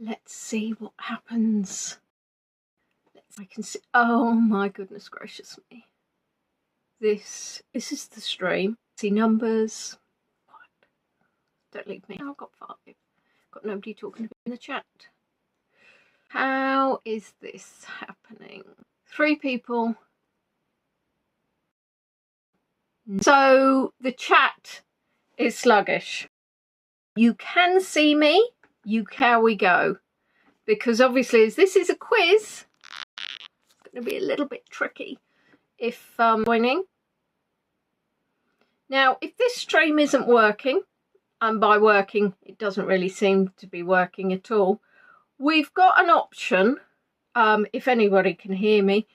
Let's see what happens. I can see. Oh my goodness gracious me. This is the stream. See numbers. What? Don't leave me. I've got 5. Got nobody talking to me in the chat. How is this happening? 3 people. So the chat is sluggish. You can see me. How we go. Because obviously as this is a quiz, it's going to be a little bit tricky if joining. Now, if this stream isn't working, and by working, it doesn't really seem to be working at all, we've got an option, if anybody can hear me,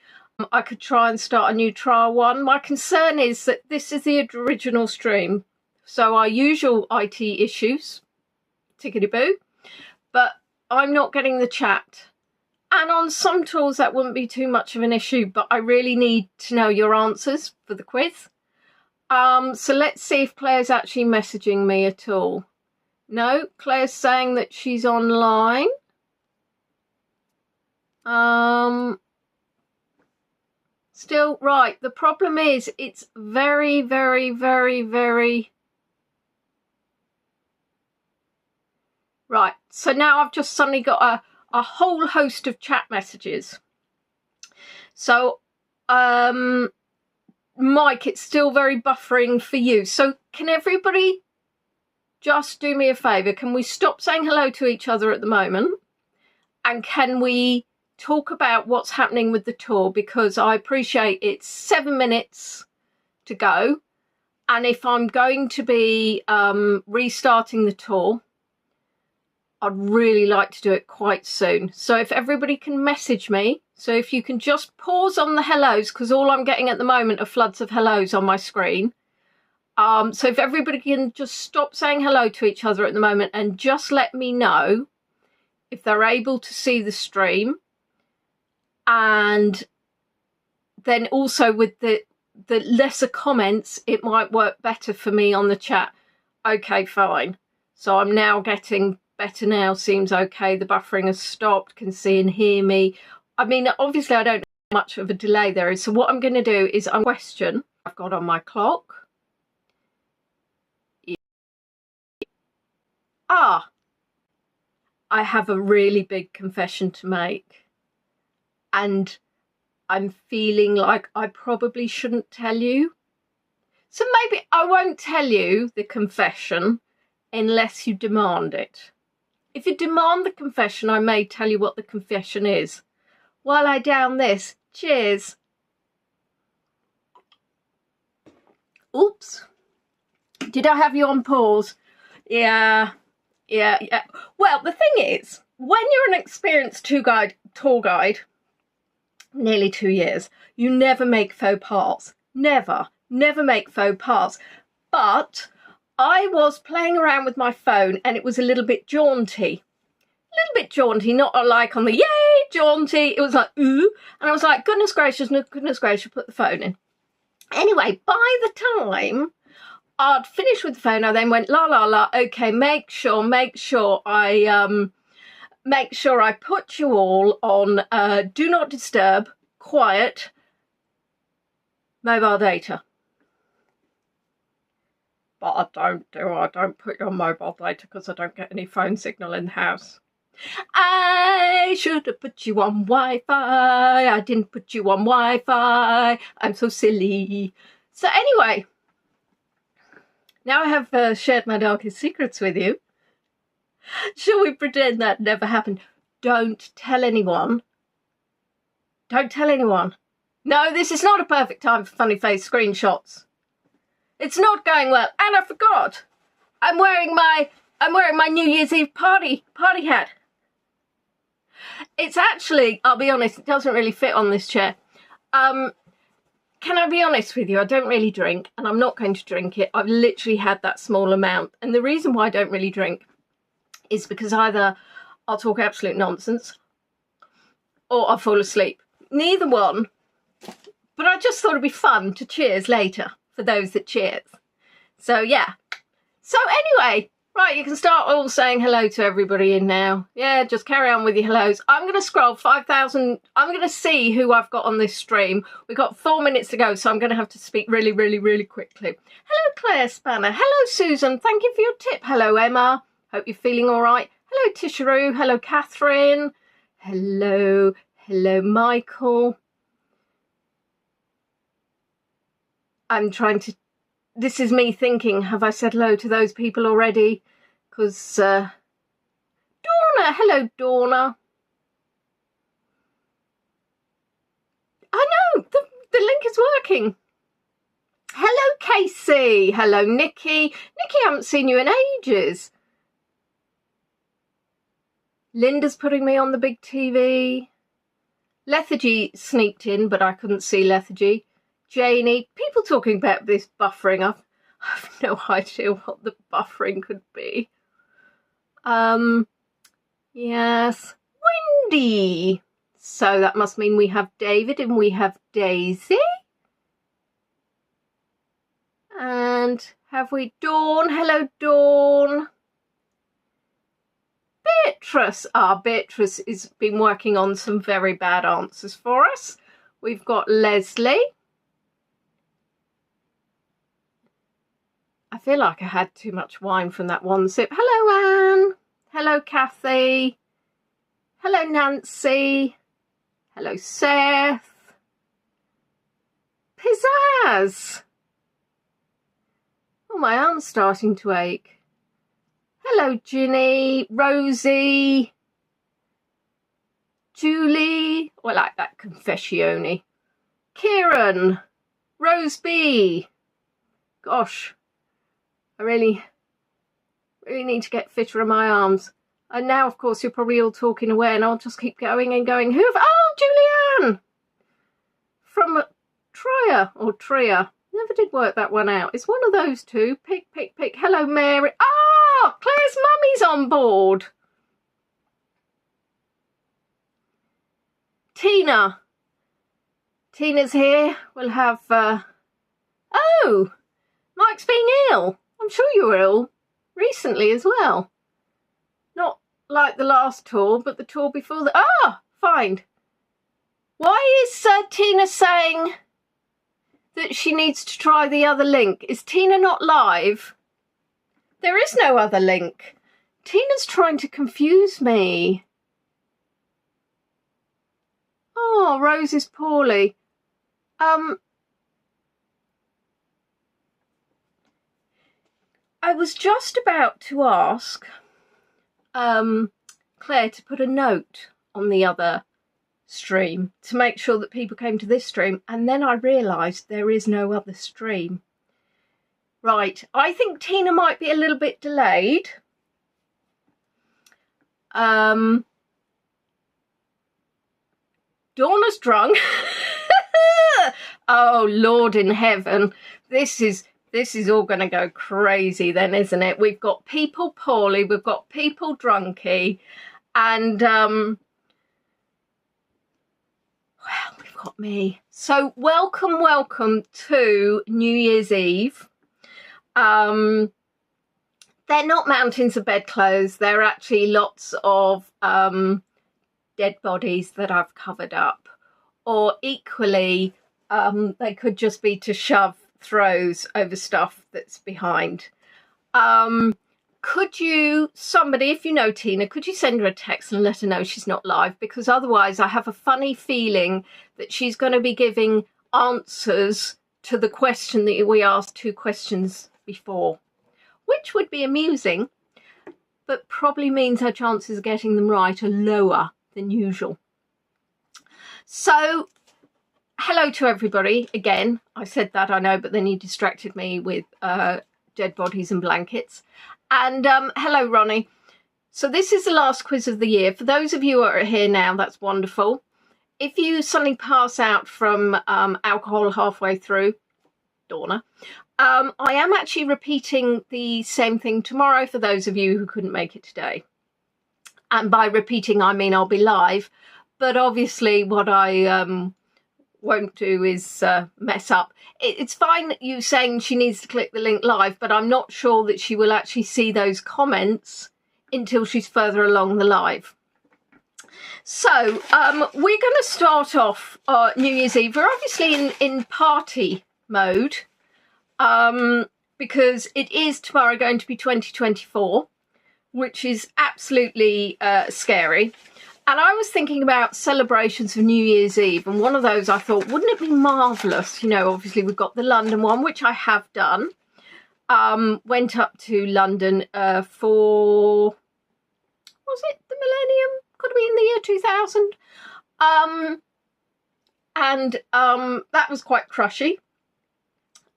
I could try and start a new trial one. My concern is that this is the original stream, so our usual IT issues, tickety-boo, but I'm not getting the chat. And on some tools that wouldn't be too much of an issue, but I really need to know your answers for the quiz. So let's see if Claire's actually messaging me at all. No, Claire's saying that she's online. Still, right, the problem is it's very, very, very, very... Right, so now I've just suddenly got a whole host of chat messages. So, Mike, it's still very buffering for you. So can everybody just do me a favour? Can we stop saying hello to each other at the moment? And can we talk about what's happening with the tour? Because I appreciate it's 7 minutes to go. And if I'm going to be restarting the tour, I'd really like to do it quite soon. So if everybody can message me, so if you can just pause on the hellos, because all I'm getting at the moment are floods of hellos on my screen. So if everybody can just stop saying hello to each other at the moment and just let me know if they're able to see the stream. And then also with the lesser comments, it might work better for me on the chat. Okay, fine. So I'm now getting better now, seems okay. The buffering has stopped, can see and hear me. I mean, obviously I don't know how much of a delay there is. So what I'm going to do is a question I've got on my clock. Ah, I have a really big confession to make. And I'm feeling like I probably shouldn't tell you. So maybe I won't tell you the confession unless you demand it. If you demand the confession, I may tell you what the confession is. While I down this, cheers. Oops. Did I have you on pause? Yeah. Well, the thing is, when you're an experienced tour guide, nearly 2 years, you never make faux pas. Never make faux pas. But I was playing around with my phone and it was a little bit jaunty. Not like on the yay jaunty. It was like ooh, and I was like, goodness gracious, put the phone in. Anyway, by the time I'd finished with the phone, I then went la. Okay, make sure I put you all on do not disturb, quiet, mobile data. But I don't put you on mobile data because I don't get any phone signal in the house. I should have put you on Wi-Fi. I didn't put you on Wi-Fi. I'm so silly. So anyway, now I have shared my darkest secrets with you. Shall we pretend that never happened? Don't tell anyone. Don't tell anyone. No, this is not a perfect time for funny face screenshots. It's not going well. And I forgot. I'm wearing my New Year's Eve party hat. It's actually, I'll be honest, it doesn't really fit on this chair. Can I be honest with you? I don't really drink, and I'm not going to drink it. I've literally had that small amount. And the reason why I don't really drink is because either I'll talk absolute nonsense or I'll fall asleep. Neither one. But I just thought it'd be fun to cheers later for those that cheers. So yeah. So anyway, Right, you can start all saying hello to everybody in now. Yeah, just carry on with your hellos. I'm going to scroll 5,000. I'm going to see who I've got on this stream. We've got 4 minutes to go, so I'm going to have to speak really, really, really quickly. Hello, Claire Spanner. Hello, Susan. Thank you for your tip. Hello, Emma. Hope you're feeling all right. Hello, Tisharoo. Hello, Catherine. Hello. Hello, Michael. I'm trying to... This is me thinking, have I said hello to those people already? Because, Dawna, hello, Dawna. I know, the link is working. Hello, Casey. Hello, Nikki. Nikki, I haven't seen you in ages. Linda's putting me on the big TV. Lethargy sneaked in, but I couldn't see Lethargy. Janie, people talking about this buffering. I have no idea what the buffering could be. Yes, Wendy. So that must mean we have David and we have Daisy. And have we Dawn? Hello, Dawn. Beatrice. Beatrice has been working on some very bad answers for us. We've got Leslie. I feel like I had too much wine from that one sip. Hello, Anne. Hello, Kathy. Hello, Nancy. Hello, Seth. Pizzazz. Oh, my arm's starting to ache. Hello, Ginny. Rosie. Julie. Oh, I like that confessione. Kieran. Rose B. Gosh. I really need to get fitter in my arms. And now, of course, you're probably all talking away and I'll just keep going and going. Oh, Julianne! From Trier or Trier. Never did work that one out. It's one of those two. Pick. Hello, Mary. Claire's mummy's on board. Tina. Tina's here. We'll have... Oh! Mike's being ill. I'm sure you were ill recently as well. Not like the last tour, but the tour before that. Fine. Why is Tina saying that she needs to try the other link? Is Tina not live? There is no other link. Tina's trying to confuse me. Oh, Rose is poorly. I was just about to ask Claire to put a note on the other stream to make sure that people came to this stream, and then I realised there is no other stream. Right, I think Tina might be a little bit delayed. Dawna's drunk. Oh, Lord in heaven. This is all going to go crazy then, isn't it? We've got people poorly, we've got people drunky, and, well, we've got me. So welcome to New Year's Eve. They're not mountains of bedclothes. They're actually lots of dead bodies that I've covered up. Or equally, they could just be to shove throws over stuff that's behind. Could you, somebody, if you know Tina, could you send her a text and let her know she's not live? Because otherwise I have a funny feeling that she's going to be giving answers to the question that we asked 2 questions before, which would be amusing, but probably means her chances of getting them right are lower than usual. So, hello to everybody again. I said that, I know, but then you distracted me with dead bodies and blankets. And hello, Ronnie. So this is the last quiz of the year. For those of you who are here now, that's wonderful. If you suddenly pass out from alcohol halfway through, Dawna, I am actually repeating the same thing tomorrow for those of you who couldn't make it today. And by repeating, I mean I'll be live. But obviously what I won't do is mess up. It's fine you saying she needs to click the link live, but I'm not sure that she will actually see those comments until she's further along the live. So we're going to start off New Year's Eve. We're obviously in party mode because it is tomorrow going to be 2024, which is absolutely scary. And I was thinking about celebrations of New Year's Eve, and one of those I thought, wouldn't it be marvellous? You know, obviously we've got the London one, which I have done. Went up to London for, was it the millennium? Could be in the year 2000. That was quite crushy.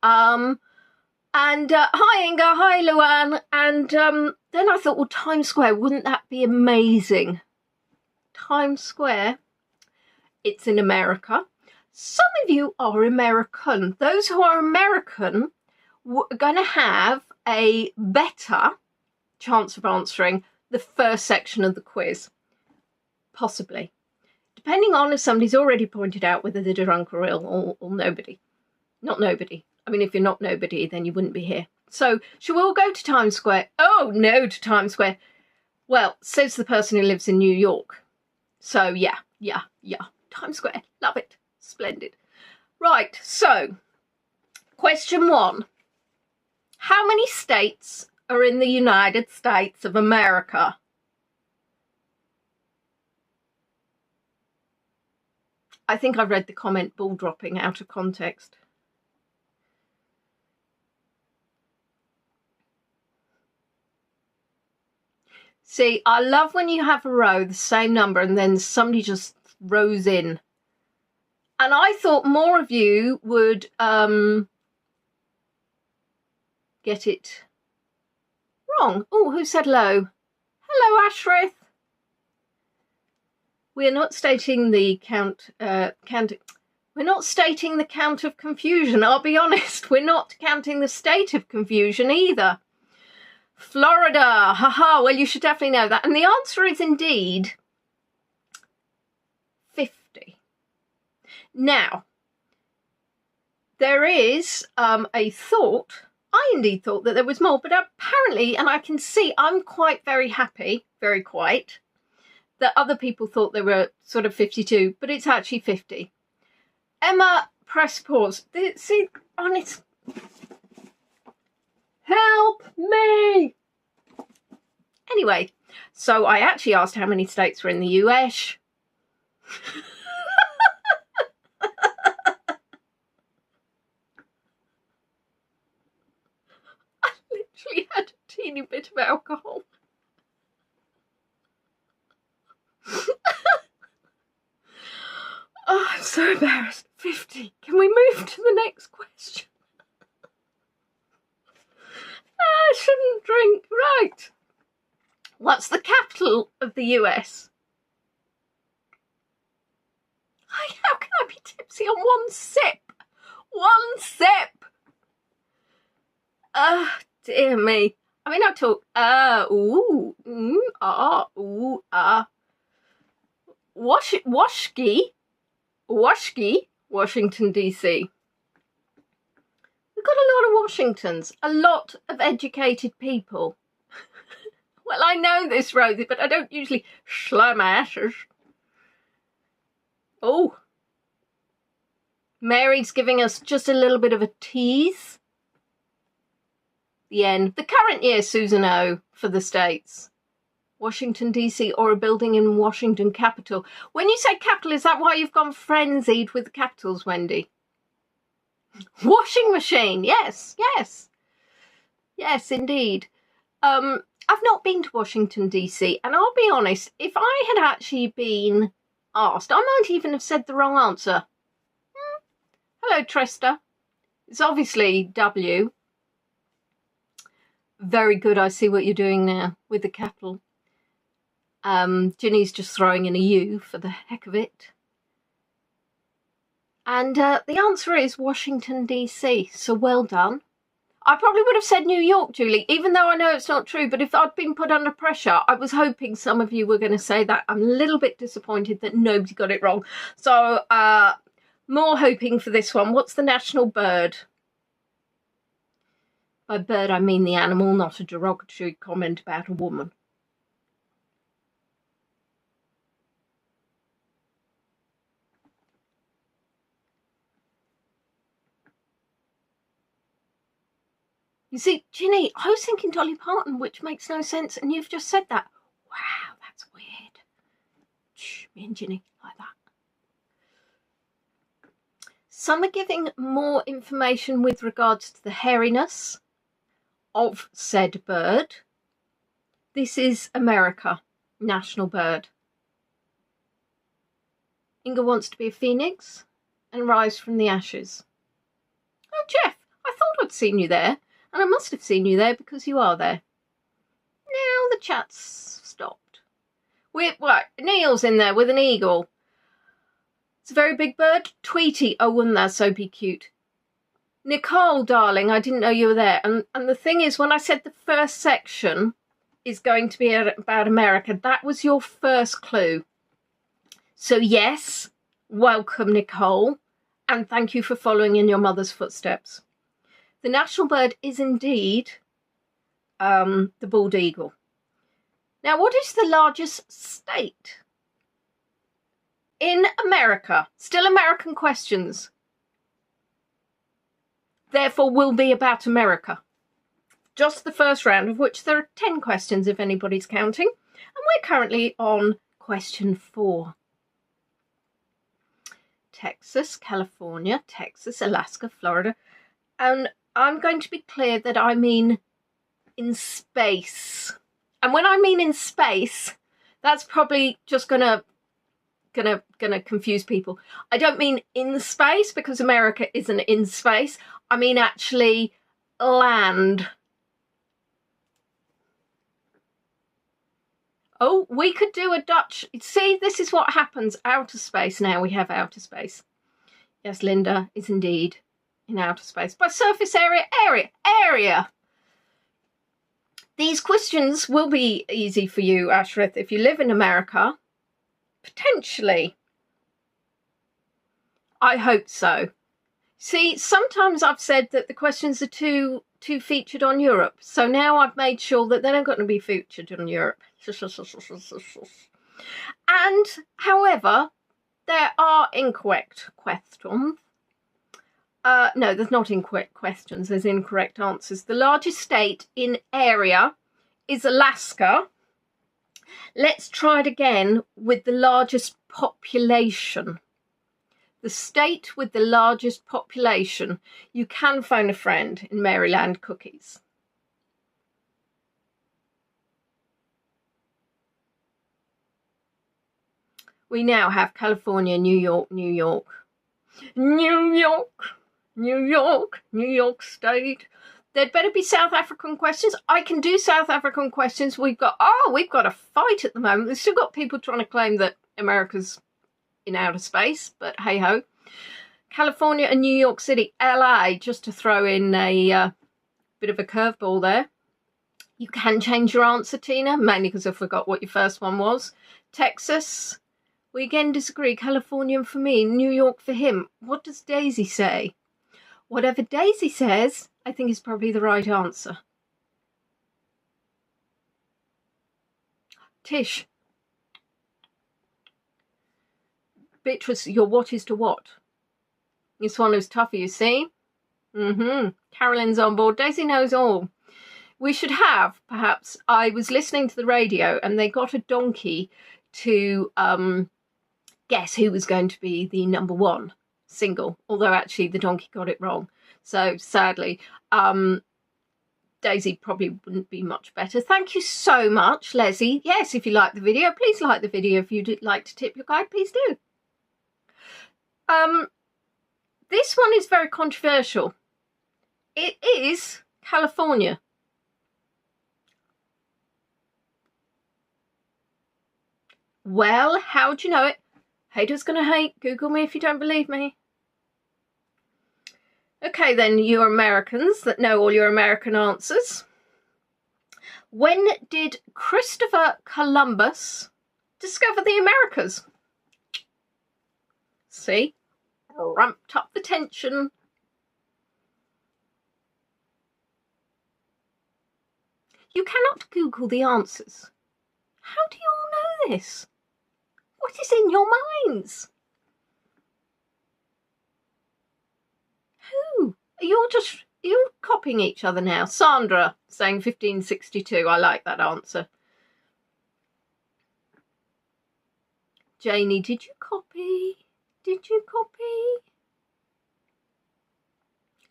Hi Inga, hi Luann. And then I thought, well, Times Square, wouldn't that be amazing? Times Square, it's in America. Some of you are American. Those who are American are going to have a better chance of answering the first section of the quiz. Possibly. Depending on if somebody's already pointed out whether they're drunk or ill or nobody. Not nobody. I mean, if you're not nobody, then you wouldn't be here. So, shall we all go to Times Square? Oh, no, to Times Square. Well, says the person who lives in New York. So, yeah. Times Square. Love it. Splendid. Right, so, question 1. How many states are in the United States of America? I think I read the comment ball dropping out of context. See, I love when you have a row, the same number, and then somebody just rows in. And I thought more of you would get it wrong. Oh, who said hello? Hello, Ashrith. We're not stating the count. We're not stating the count of confusion. I'll be honest. We're not counting the state of confusion either. Florida, haha, well, you should definitely know that. And the answer is indeed 50. Now, there is a thought, I indeed thought that there was more, but apparently, and I can see, I'm quite very happy, very quiet, that other people thought there were sort of 52, but it's actually 50. Emma, press pause. See, honest. Help me! Anyway, so I actually asked how many states were in the US. I literally had a teeny bit of alcohol. Oh, I'm so embarrassed. 50. Can we move to the next question? I shouldn't drink. Right. What's the capital of the US? How can I be tipsy on one sip? One sip. Dear me. I mean, I talk, Washki, Washington, D.C. We've got a lot of Washingtons, a lot of educated people. Well, I know this, Rosie, but I don't usually slow my ashes. Oh. Mary's giving us just a little bit of a tease. The end. The current year, Susan O, for the States. Washington, D.C. or a building in Washington, capital. When you say capital, is that why you've gone frenzied with the capitals, Wendy? Washing machine, yes. Yes, indeed. I've not been to Washington, D.C. and I'll be honest, if I had actually been asked, I might even have said the wrong answer. Hello, Trista. It's obviously W. Very good, I see what you're doing now with the capital. Ginny's just throwing in a U for the heck of it. And the answer is Washington, D.C. So well done. I probably would have said New York, Julie, even though I know it's not true. But if I'd been put under pressure, I was hoping some of you were going to say that. I'm a little bit disappointed that nobody got it wrong. So More hoping for this one. What's the national bird? By bird, I mean the animal, not a derogatory comment about a woman. You see, Ginny, I was thinking Dolly Parton, which makes no sense, and you've just said that. Wow, that's weird. Shh, me and Ginny, like that. Some are giving more information with regards to the hairiness of said bird. This is America, national bird. Inga wants to be a phoenix and rise from the ashes. Oh, Jeff, I thought I'd seen you there. And I must have seen you there because you are there. Now the chat's stopped. What? Neil's in there with an eagle. It's a very big bird. Tweety. Oh, wouldn't that so be cute? Nicole, darling, I didn't know you were there. And the thing is, when I said the first section is going to be about America, that was your first clue. So yes, welcome, Nicole. And thank you for following in your mother's footsteps. The national bird is indeed the bald eagle. Now, what is the largest state in America? Still American questions. Therefore, will be about America. Just the first round, of which there are 10 questions if anybody's counting. And we're currently on question 4. Texas, California, Texas, Alaska, Florida. And I'm going to be clear that I mean in space. And when I mean in space, that's probably just gonna confuse people. I don't mean in space because America isn't in space. I mean actually land. Oh, we could do a Dutch. See, this is what happens. Outer space. Now we have outer space. Yes, Linda is indeed in outer space. By surface area. These questions will be easy for you, Ashrith, if you live in America. Potentially. I hope so. See, sometimes I've said that the questions are too featured on Europe. So now I've made sure that they're not going to be featured on Europe. And, however, there are incorrect questions. No, there's not incorrect questions, there's incorrect answers. The largest state in area is Alaska. Let's try it again with the largest population. The state with the largest population. You can phone a friend in Maryland Cookies. We now have California, New York, New York. New York. New York, New York State. There'd better be South African questions. I can do South African questions. We've got a fight at the moment. We've still got people trying to claim that America's in outer space, but hey ho. California and New York City, LA, just to throw in a bit of a curveball there. You can change your answer, Tina, mainly because I forgot what your first one was. Texas, we again disagree. California for me, New York for him. What does Daisy say? Whatever Daisy says, I think is probably the right answer. Tish. Beatrice, your what is to what? This one is tougher, you see? Carolyn's on board. Daisy knows all. We should have, perhaps, I was listening to the radio and they got a donkey to guess who was going to be the number 1 single, although actually the donkey got it wrong. So sadly, Daisy probably wouldn't be much better. Thank you so much, Leslie. Yes, if you like the video, please like the video. If you'd like to tip your guide, please do. This one is very controversial. It is California. Well, how do you know it? Haters gonna hate. Google me if you don't believe me. Okay then, you Americans that know all your American answers. When did Christopher Columbus discover the Americas? See? ramped up the tension. You cannot Google the answers. How do you all know this? What is in your minds? Who? You're copying each other now. Sandra saying 1562. I like that answer. Janie, did you copy? Did you copy?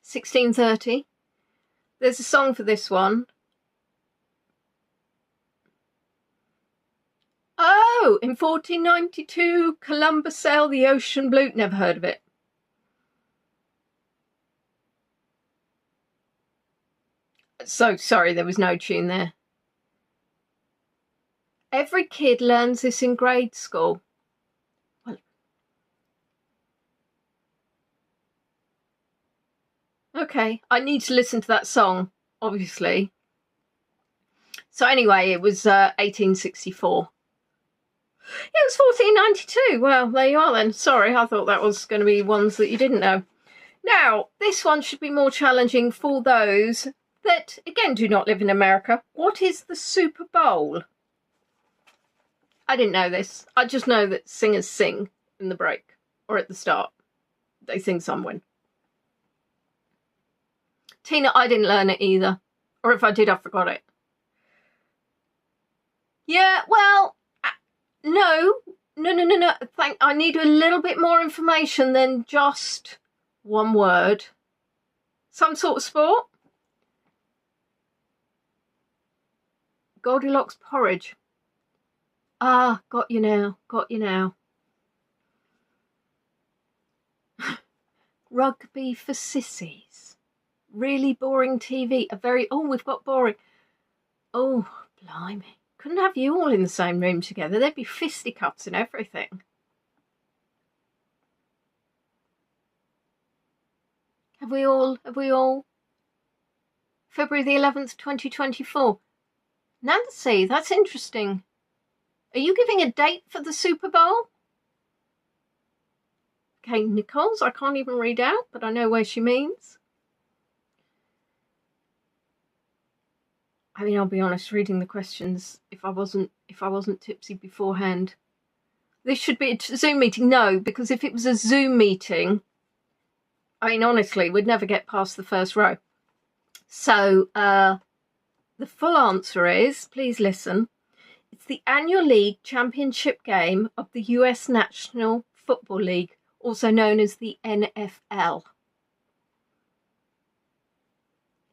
1630. There's a song for this one. Oh, in 1492, Columbus sailed the ocean blue. Never heard of it. So sorry, there was no tune there. Every kid learns this in grade school. Well, okay, I need to listen to that song, obviously. So anyway, it was 1864. It was 1492. Well, there you are then. Sorry, I thought that was going to be ones that you didn't know. Now, this one should be more challenging for those that, again, do not live in America. What is the Super Bowl? I didn't know this. I just know that singers sing in the break or at the start. They sing somewhere. Tina, I didn't learn it either. Or if I did, I forgot it. Yeah, well, no. I need a little bit more information than just one word. Some sort of sport? Goldilocks porridge. Ah, got you now. Rugby for sissies. Really boring TV. We've got boring. Oh, blimey. Couldn't have you all in the same room together. There'd be fisticuffs and everything. Have we all? February the 11th, 2024. Nancy, that's interesting. Are you giving a date for the Super Bowl? Okay, Nicole's, I can't even read out, but I know where she means. I mean, I'll be honest, reading the questions, if I wasn't tipsy beforehand. This should be a Zoom meeting. No, because if it was a Zoom meeting, I mean, honestly, we'd never get past the first row. So, the full answer is, please listen, it's the annual league championship game of the US National Football League, also known as the NFL.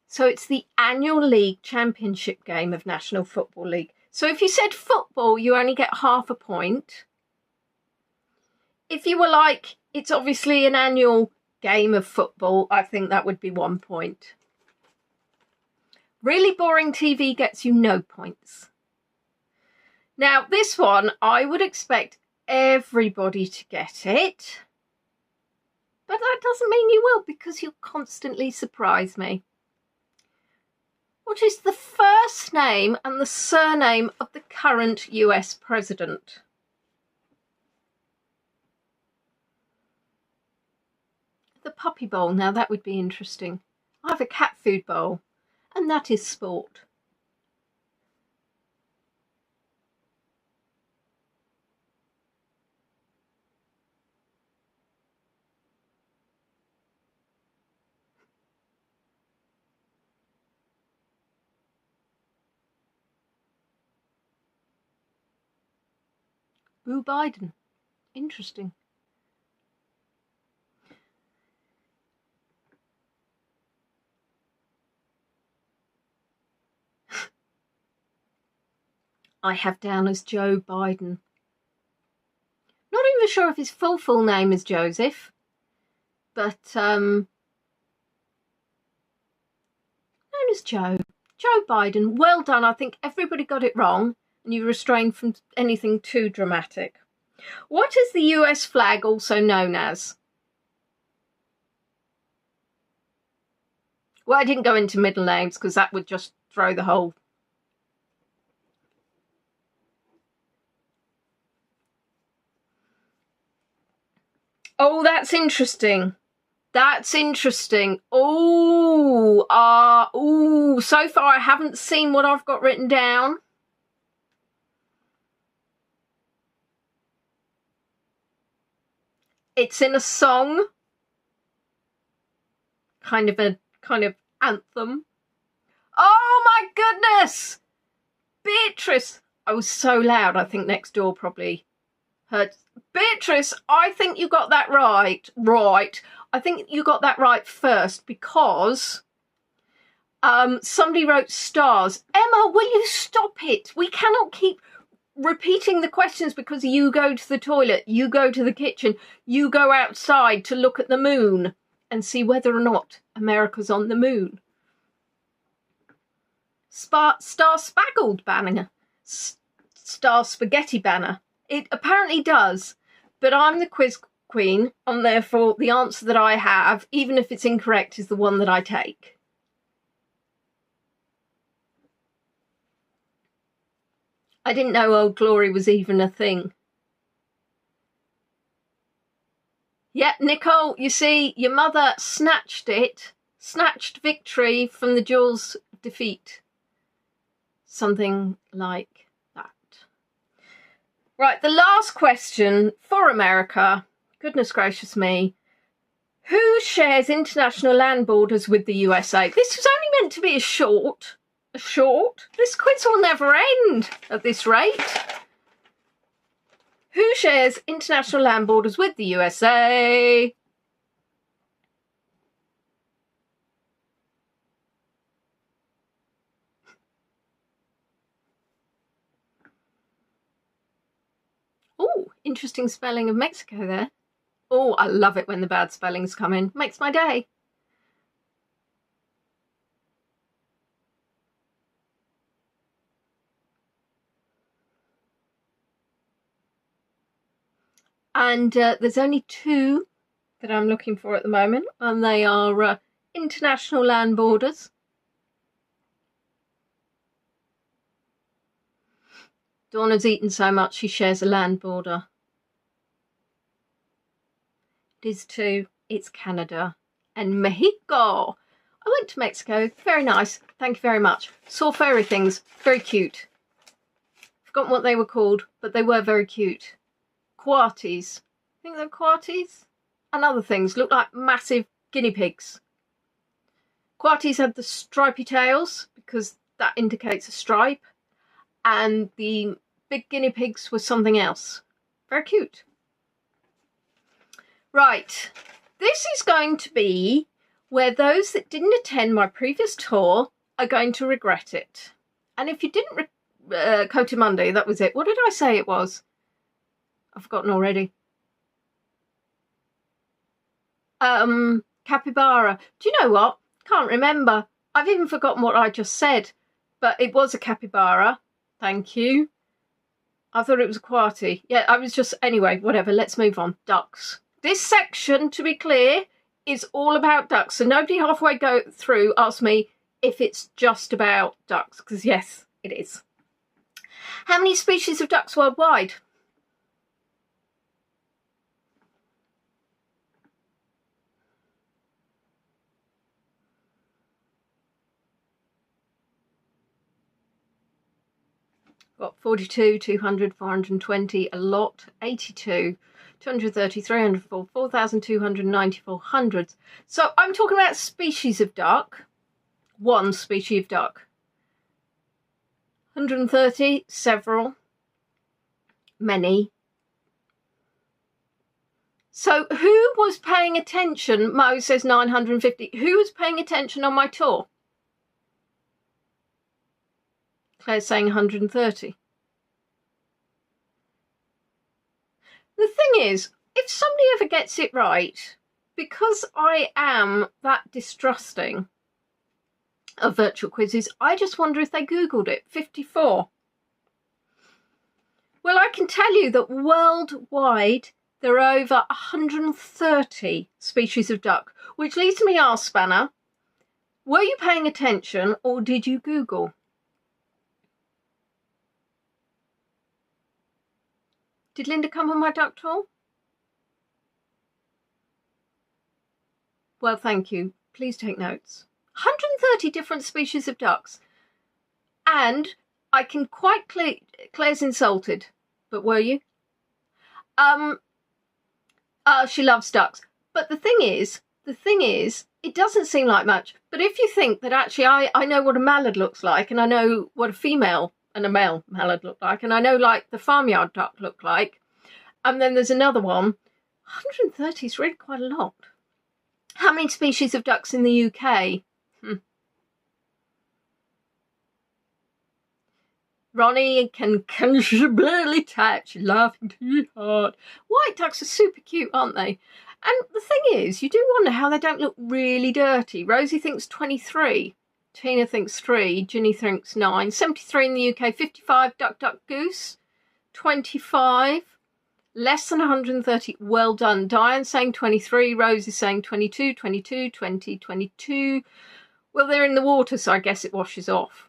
So it's the annual league championship game of National Football League. So if you said football, you only get half a point. If you were like, it's obviously an annual game of football, I think that would be 1 point. Really boring TV gets you no points. Now, this one, I would expect everybody to get it. But that doesn't mean you will, because you'll constantly surprise me. What is the first name and the surname of the current US president? The puppy bowl. Now, that would be interesting. I have a cat food bowl, and that is sport. Boo Biden. Interesting. I have down as Joe Biden. Not even sure if his full name is Joseph, but known as Joe. Joe Biden. Well done. I think everybody got it wrong, and you restrained from anything too dramatic. What is the US flag also known as? Well, I didn't go into middle names because that would just throw the whole... Oh, that's interesting. That's interesting. So far I haven't seen what I've got written down. It's in a song. Kind of anthem. Oh my goodness! Beatrice! I was so loud, I think next door probably heard. Beatrice, I think you got that right. Right. I think you got that right first because somebody wrote stars. Emma, will you stop it? We cannot keep repeating the questions because you go to the toilet, you go to the kitchen, you go outside to look at the moon and see whether or not America's on the moon. Star Spaggled Banner. Star Spaghetti Banner. It apparently does, but I'm the quiz queen, and therefore the answer that I have, even if it's incorrect, is the one that I take. I didn't know Old Glory was even a thing. Yeah, Nicole, you see, your mother snatched victory from the Jaws defeat. Something like that. Right, the last question for America. Goodness gracious me. Who shares international land borders with the USA? This was only meant to be a short. This quiz will never end at this rate. Who shares international land borders with the USA? Oh, interesting spelling of Mexico there. Oh, I love it when the bad spellings come in. Makes my day. And there's only two that I'm looking for at the moment, and they are international land borders. Dawna's eaten so much she shares a land border. It is too. It's Canada and Mexico. I went to Mexico. Very nice. Thank you very much. Saw fairy things. Very cute. Forgotten what they were called, but they were very cute. Coatis. I think they're coatis. And other things. Look like massive guinea pigs. Coatis had the stripy tails because that indicates a stripe. And the big guinea pigs were something else. Very cute. Right. This is going to be where those that didn't attend my previous tour are going to regret it. And if you didn't Coatimundi, that was it. What did I say it was? I've forgotten already. Capybara. Do you know what? Can't remember. I've even forgotten what I just said. But it was a capybara. Thank you. I thought it was a coati. Yeah, I was just... Anyway, whatever. Let's move on. Ducks. This section, to be clear, is all about ducks. So nobody halfway through asks me if it's just about ducks. Because yes, it is. How many species of ducks worldwide? Got 42, 200, 420, a lot, 82, 230, 304, 4,294, hundreds. So I'm talking about species of duck. One species of duck. 130, several, many. So who was paying attention? Mo says 950. Who was paying attention on my tour? Claire's saying 130. The thing is, if somebody ever gets it right, because I am that distrusting of virtual quizzes, I just wonder if they Googled it. 54. Well, I can tell you that worldwide there are over 130 species of duck, which leads me to ask, Spanner, were you paying attention or did you Google? Did Linda come on my duck tour? Well, thank you. Please take notes. 130 different species of ducks. And I can quite clear... Claire's insulted. But were you? She loves ducks. But the thing is, it doesn't seem like much. But if you think that actually I know what a mallard looks like, and I know what a female and a male mallard look like, and I know like the farmyard duck look like, and then there's another one, 130 is really quite a lot. How many species of ducks in the UK? Ronnie can barely touch, laughing too hard. White ducks are super cute, aren't they? And the thing is, you do wonder how they don't look really dirty. Rosie thinks 23. Tina thinks 3. Ginny thinks 9. 73 in the UK. 55, duck, duck, goose. 25. Less than 130. Well done. Diane saying 23. Rose is saying 22, 22, 20, 22. Well, they're in the water, so I guess it washes off.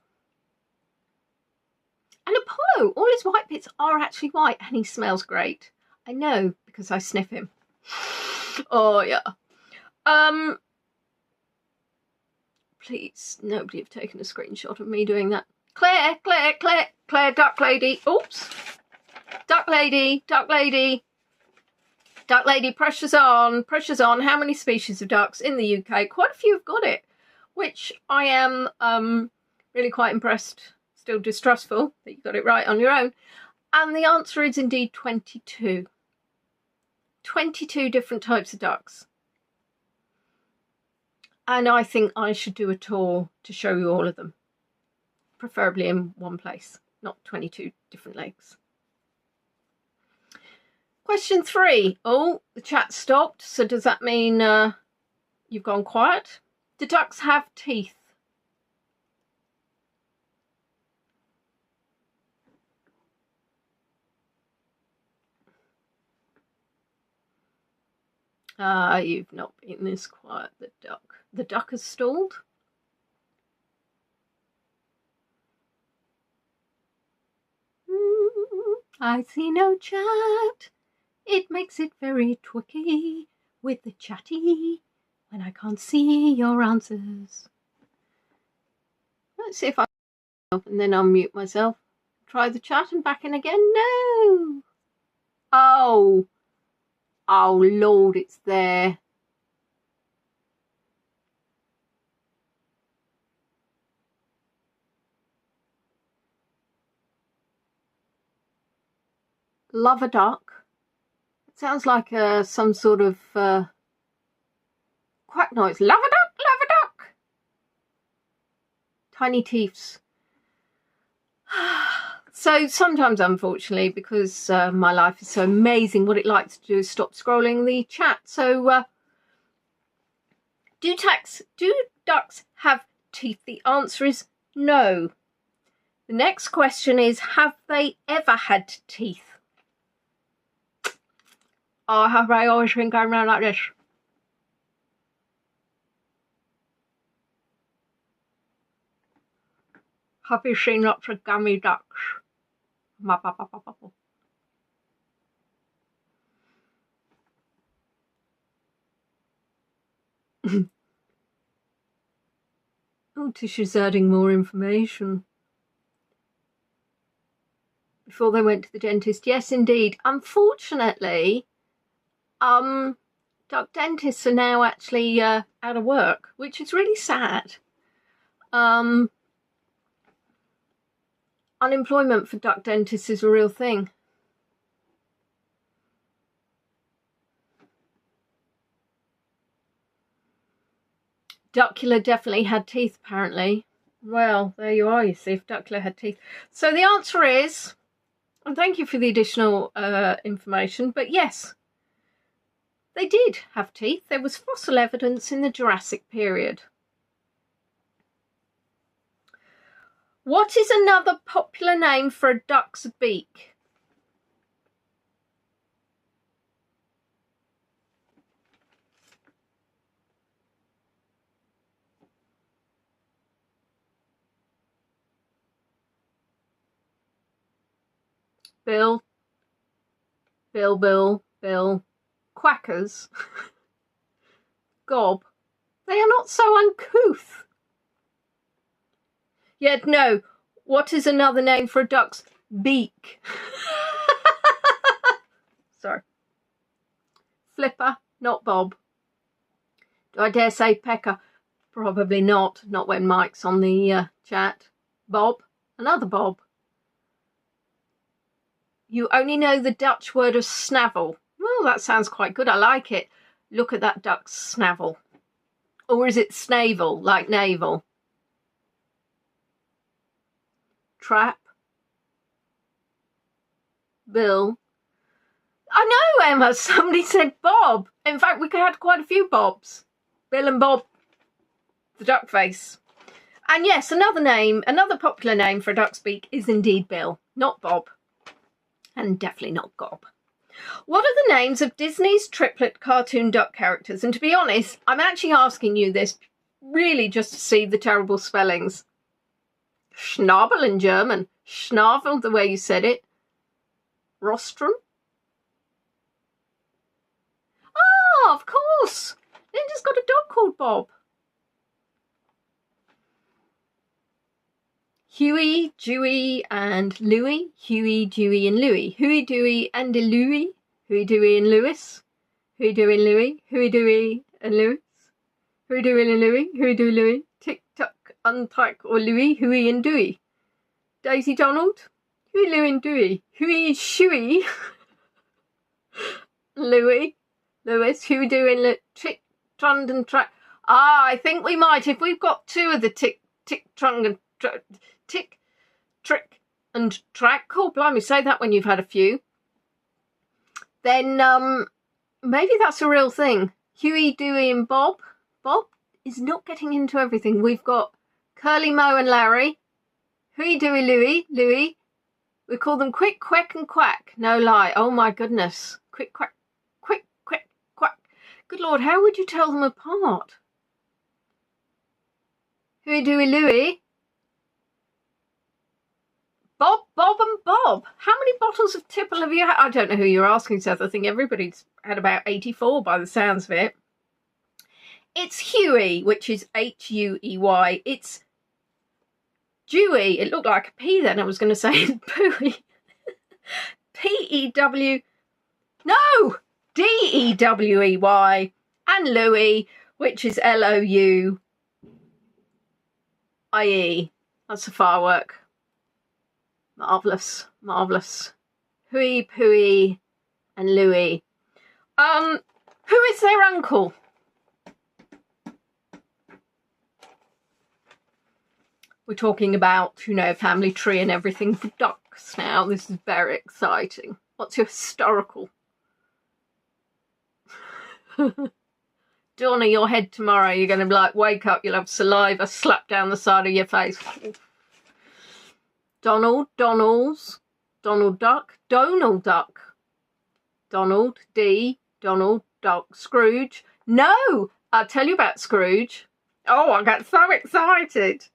And Apollo, all his white bits are actually white, and he smells great. I know, because I sniff him. Oh, yeah. Please, nobody have taken a screenshot of me doing that. Claire, duck lady. Oops. Duck lady, pressure's on. How many species of ducks in the UK? Quite a few have got it, which I am really quite impressed. Still distrustful that you got it right on your own. And the answer is indeed 22. 22 different types of ducks. And I think I should do a tour to show you all of them. Preferably in one place, not 22 different lakes. Question 3. Oh, the chat stopped. So does that mean you've gone quiet? Do ducks have teeth? You've not been this quiet, the duck. The duck has stalled. I see no chat. It makes it very tricky with the chatty when I can't see your answers. Let's see if I can, and then unmute myself. Try the chat and back in again. No. Oh. Oh, Lord, it's there. Love a duck. It sounds like some sort of quack noise. Love a duck, love a duck. Tiny teeths. So sometimes, unfortunately, because my life is so amazing, what it likes to do is stop scrolling the chat. So do ducks have teeth? The answer is no. The next question is, have they ever had teeth? Oh, have they always been going around like this? Have you seen lots of gummy ducks? Oh, Tisha's adding more information. Before they went to the dentist. Yes, indeed. Unfortunately, duck dentists are now actually out of work, which is really sad. Unemployment for duck dentists is a real thing. Duckula definitely had teeth, apparently. Well, there you are, you see, if Duckula had teeth. So the answer is, and thank you for the additional information, but yes, they did have teeth. There was fossil evidence in the Jurassic period. What is another popular name for a duck's beak? Bill. Quackers. Gob. They are not so uncouth. Yet no, what is another name for a duck's beak? Sorry. Flipper, not Bob. Do I dare say Pecker? Probably not. Not when Mike's on the chat. Bob, another Bob. You only know the Dutch word of snavel. Well, that sounds quite good. I like it. Look at that duck's snavel. Or is it snavel, like navel? Trap. Bill. I know, Emma. Somebody said Bob. In fact, we had quite a few Bobs. Bill and Bob, the duck face. And yes, another name, another popular name for a duck's beak is indeed Bill, not Bob. And definitely not Gob. What are the names of Disney's triplet cartoon duck characters? And to be honest, I'm actually asking you this really just to see the terrible spellings. Schnabel in German. Schnabel, the way you said it. Rostrum. Oh, of course. Linda's got a dog called Bob. Huey, Dewey and Louie. Huey, Dewey and Louie. Huey, Dewey and Louie. Huey, Dewey and Lewis. Huey, Dewey and Louie. Huey, Dewey and Lewis. Huey, Dewey and Louie. Huey, Dewey, Louie. Tick, Tuck, Untrack or Louie. Huey and Dewey. Daisy Donald. Huey, Louie and Dewey. Huey, Shuey. Louie. Lewis. Huey, Dewey and Tick, Trund and Track. Ah, I think we might, if we've got two of the Tick, Trund and Tick, Trick and Track. Oh, blimey, say that when you've had a few. Then maybe that's a real thing. Huey, Dewey and Bob. Bob is not getting into everything. We've got Curly, Mo and Larry. Huey, Dewey, Louie. We call them Quick, Quack and Quack. No lie. Oh my goodness. Quick, Quack, Quick, Quack, Quack. Good Lord, how would you tell them apart? Huey, Dewey, Louie. Bob, Bob and Bob. How many bottles of tipple have you had? I don't know who you're asking, Seth. I think everybody's had about 84 by the sounds of it. It's Huey, which is H-U-E-Y. It's Dewey. It looked like a P then. I was going to say Pooey. P-E-W. No! D-E-W-E-Y. And Louie, which is L-O-U-I-E. That's a firework. Marvellous, marvellous. Huey, Pooey and Louie. Who is their uncle? We're talking about, you know, family tree and everything for ducks now. This is very exciting. What's your historical? Dawn of your head tomorrow, you're going to be like, wake up, you'll have saliva slapped down the side of your face. Donald, Donalds, Donald Duck, Donald Duck, Donald D, Donald Duck, Scrooge. No, I'll tell you about Scrooge. Oh, I got so excited.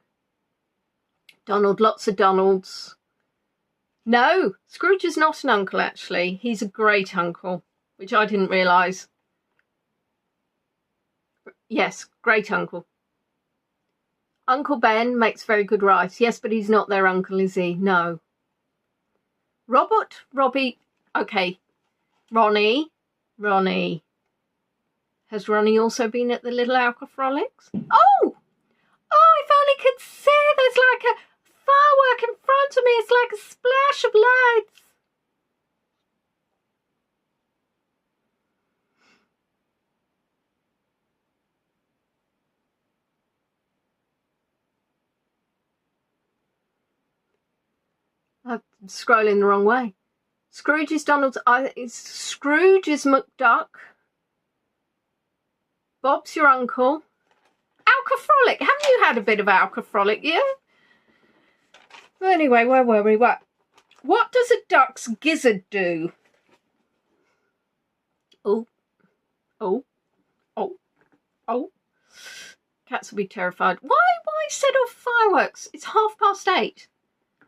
Donald, lots of Donalds. No, Scrooge is not an uncle, actually. He's a great uncle, which I didn't realise. Yes, great uncle. Uncle Ben makes very good rice. Yes, but he's not their uncle, is he? No. Robert, Robbie, okay. Ronnie. Has Ronnie also been at the Little Alka Frolics? Oh, if only could see. There's like a firework in front of me. It's like a splash of lights. I'm scrolling the wrong way. Scrooge is Donald's. Scrooge is McDuck. Bob's your uncle. Alka Frolic. Haven't you had a bit of Alka Frolic? Yeah. Anyway, where were we? What does a duck's gizzard do? Oh. Cats will be terrified. Why set off fireworks? It's 8:30.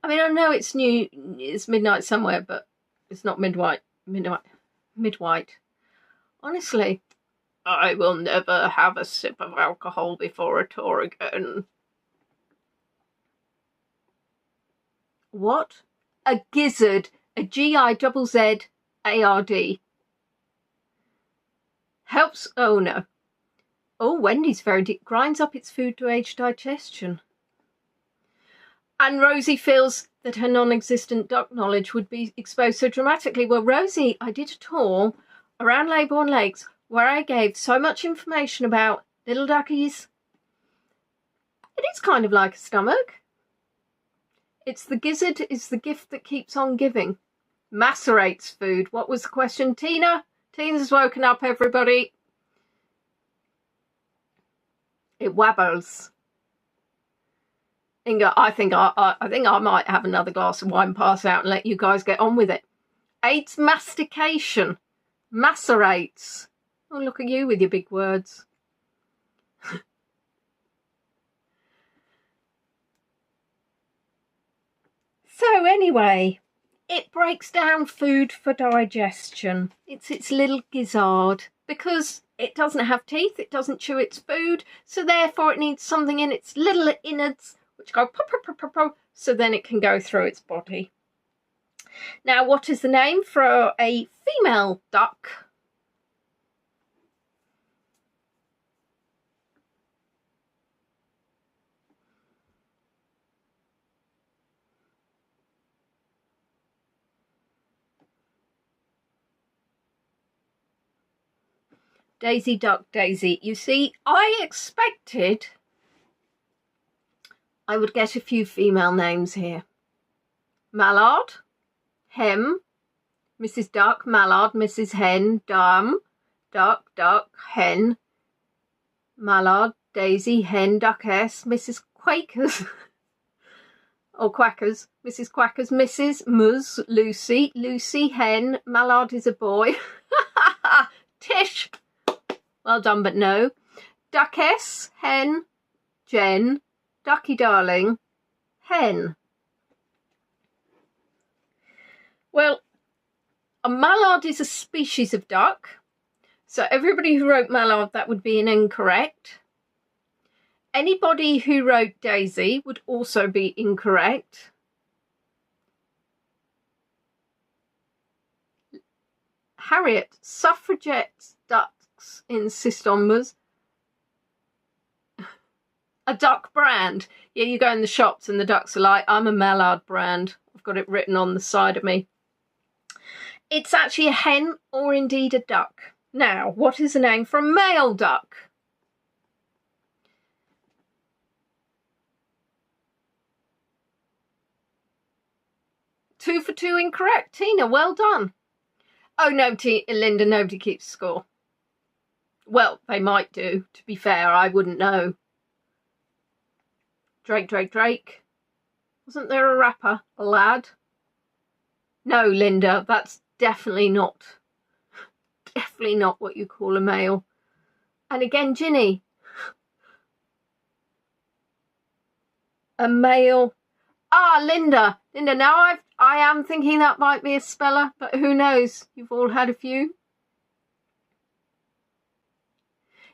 I mean, I know it's midnight somewhere, but it's not midnight. Honestly, I will never have a sip of alcohol before a tour again. What? A gizzard. A Gizzard. Helps. Oh no. Oh, Wendy's very deep. Grinds up its food to aid digestion. And Rosie feels that her non-existent duck knowledge would be exposed so dramatically. Well, Rosie, I did a tour around Leybourne Lakes where I gave so much information about little duckies. It is kind of like a stomach. It's the gizzard is the gift that keeps on giving. Macerates food. What was the question, Tina? Tina's woken up, everybody. It wabbles. Inga, I think I might have another glass of wine, pass out, and let you guys get on with it. Aids mastication. Macerates. Oh, look at you with your big words. So anyway, it breaks down food for digestion. It's its little gizzard. Because it doesn't have teeth, it doesn't chew its food, so therefore it needs something in its little innards which go pop, pop, pop, pop, pop, so then it can go through its body. Now, what is the name for a female duck? Daisy Duck Daisy. You see, I expected I would get a few female names here. Mallard, Hem, Mrs. Duck, Mallard, Mrs. Hen, Dame, Duck, Duck, Hen, Mallard, Daisy, Hen, Duckess, Mrs. Quakers, or Quackers, Mrs. Quackers, Mrs. Muzz, Lucy, Lucy, Hen, Mallard is a boy, Tish, well done but no, Duckess, Hen, Jen, Ducky Darling, Hen. Well, a mallard is a species of duck. So everybody who wrote mallard, that would be an incorrect. Anybody who wrote Daisy would also be incorrect. Harriet, suffragette ducks insist on was a duck brand. Yeah, you go in the shops and the ducks are like, I'm a mallard brand. I've got it written on the side of me. It's actually a hen or indeed a duck. Now, what is the name for a male duck? Two for two incorrect. Tina, well done. Oh no, Linda, nobody keeps score. Well, they might do. To be fair, I wouldn't know. Drake, Drake, Drake. Wasn't there a rapper? A lad? No, Linda, that's definitely not what you call a male. And again, Ginny. A male. Ah, Linda, now I am thinking that might be a speller, but who knows? You've all had a few.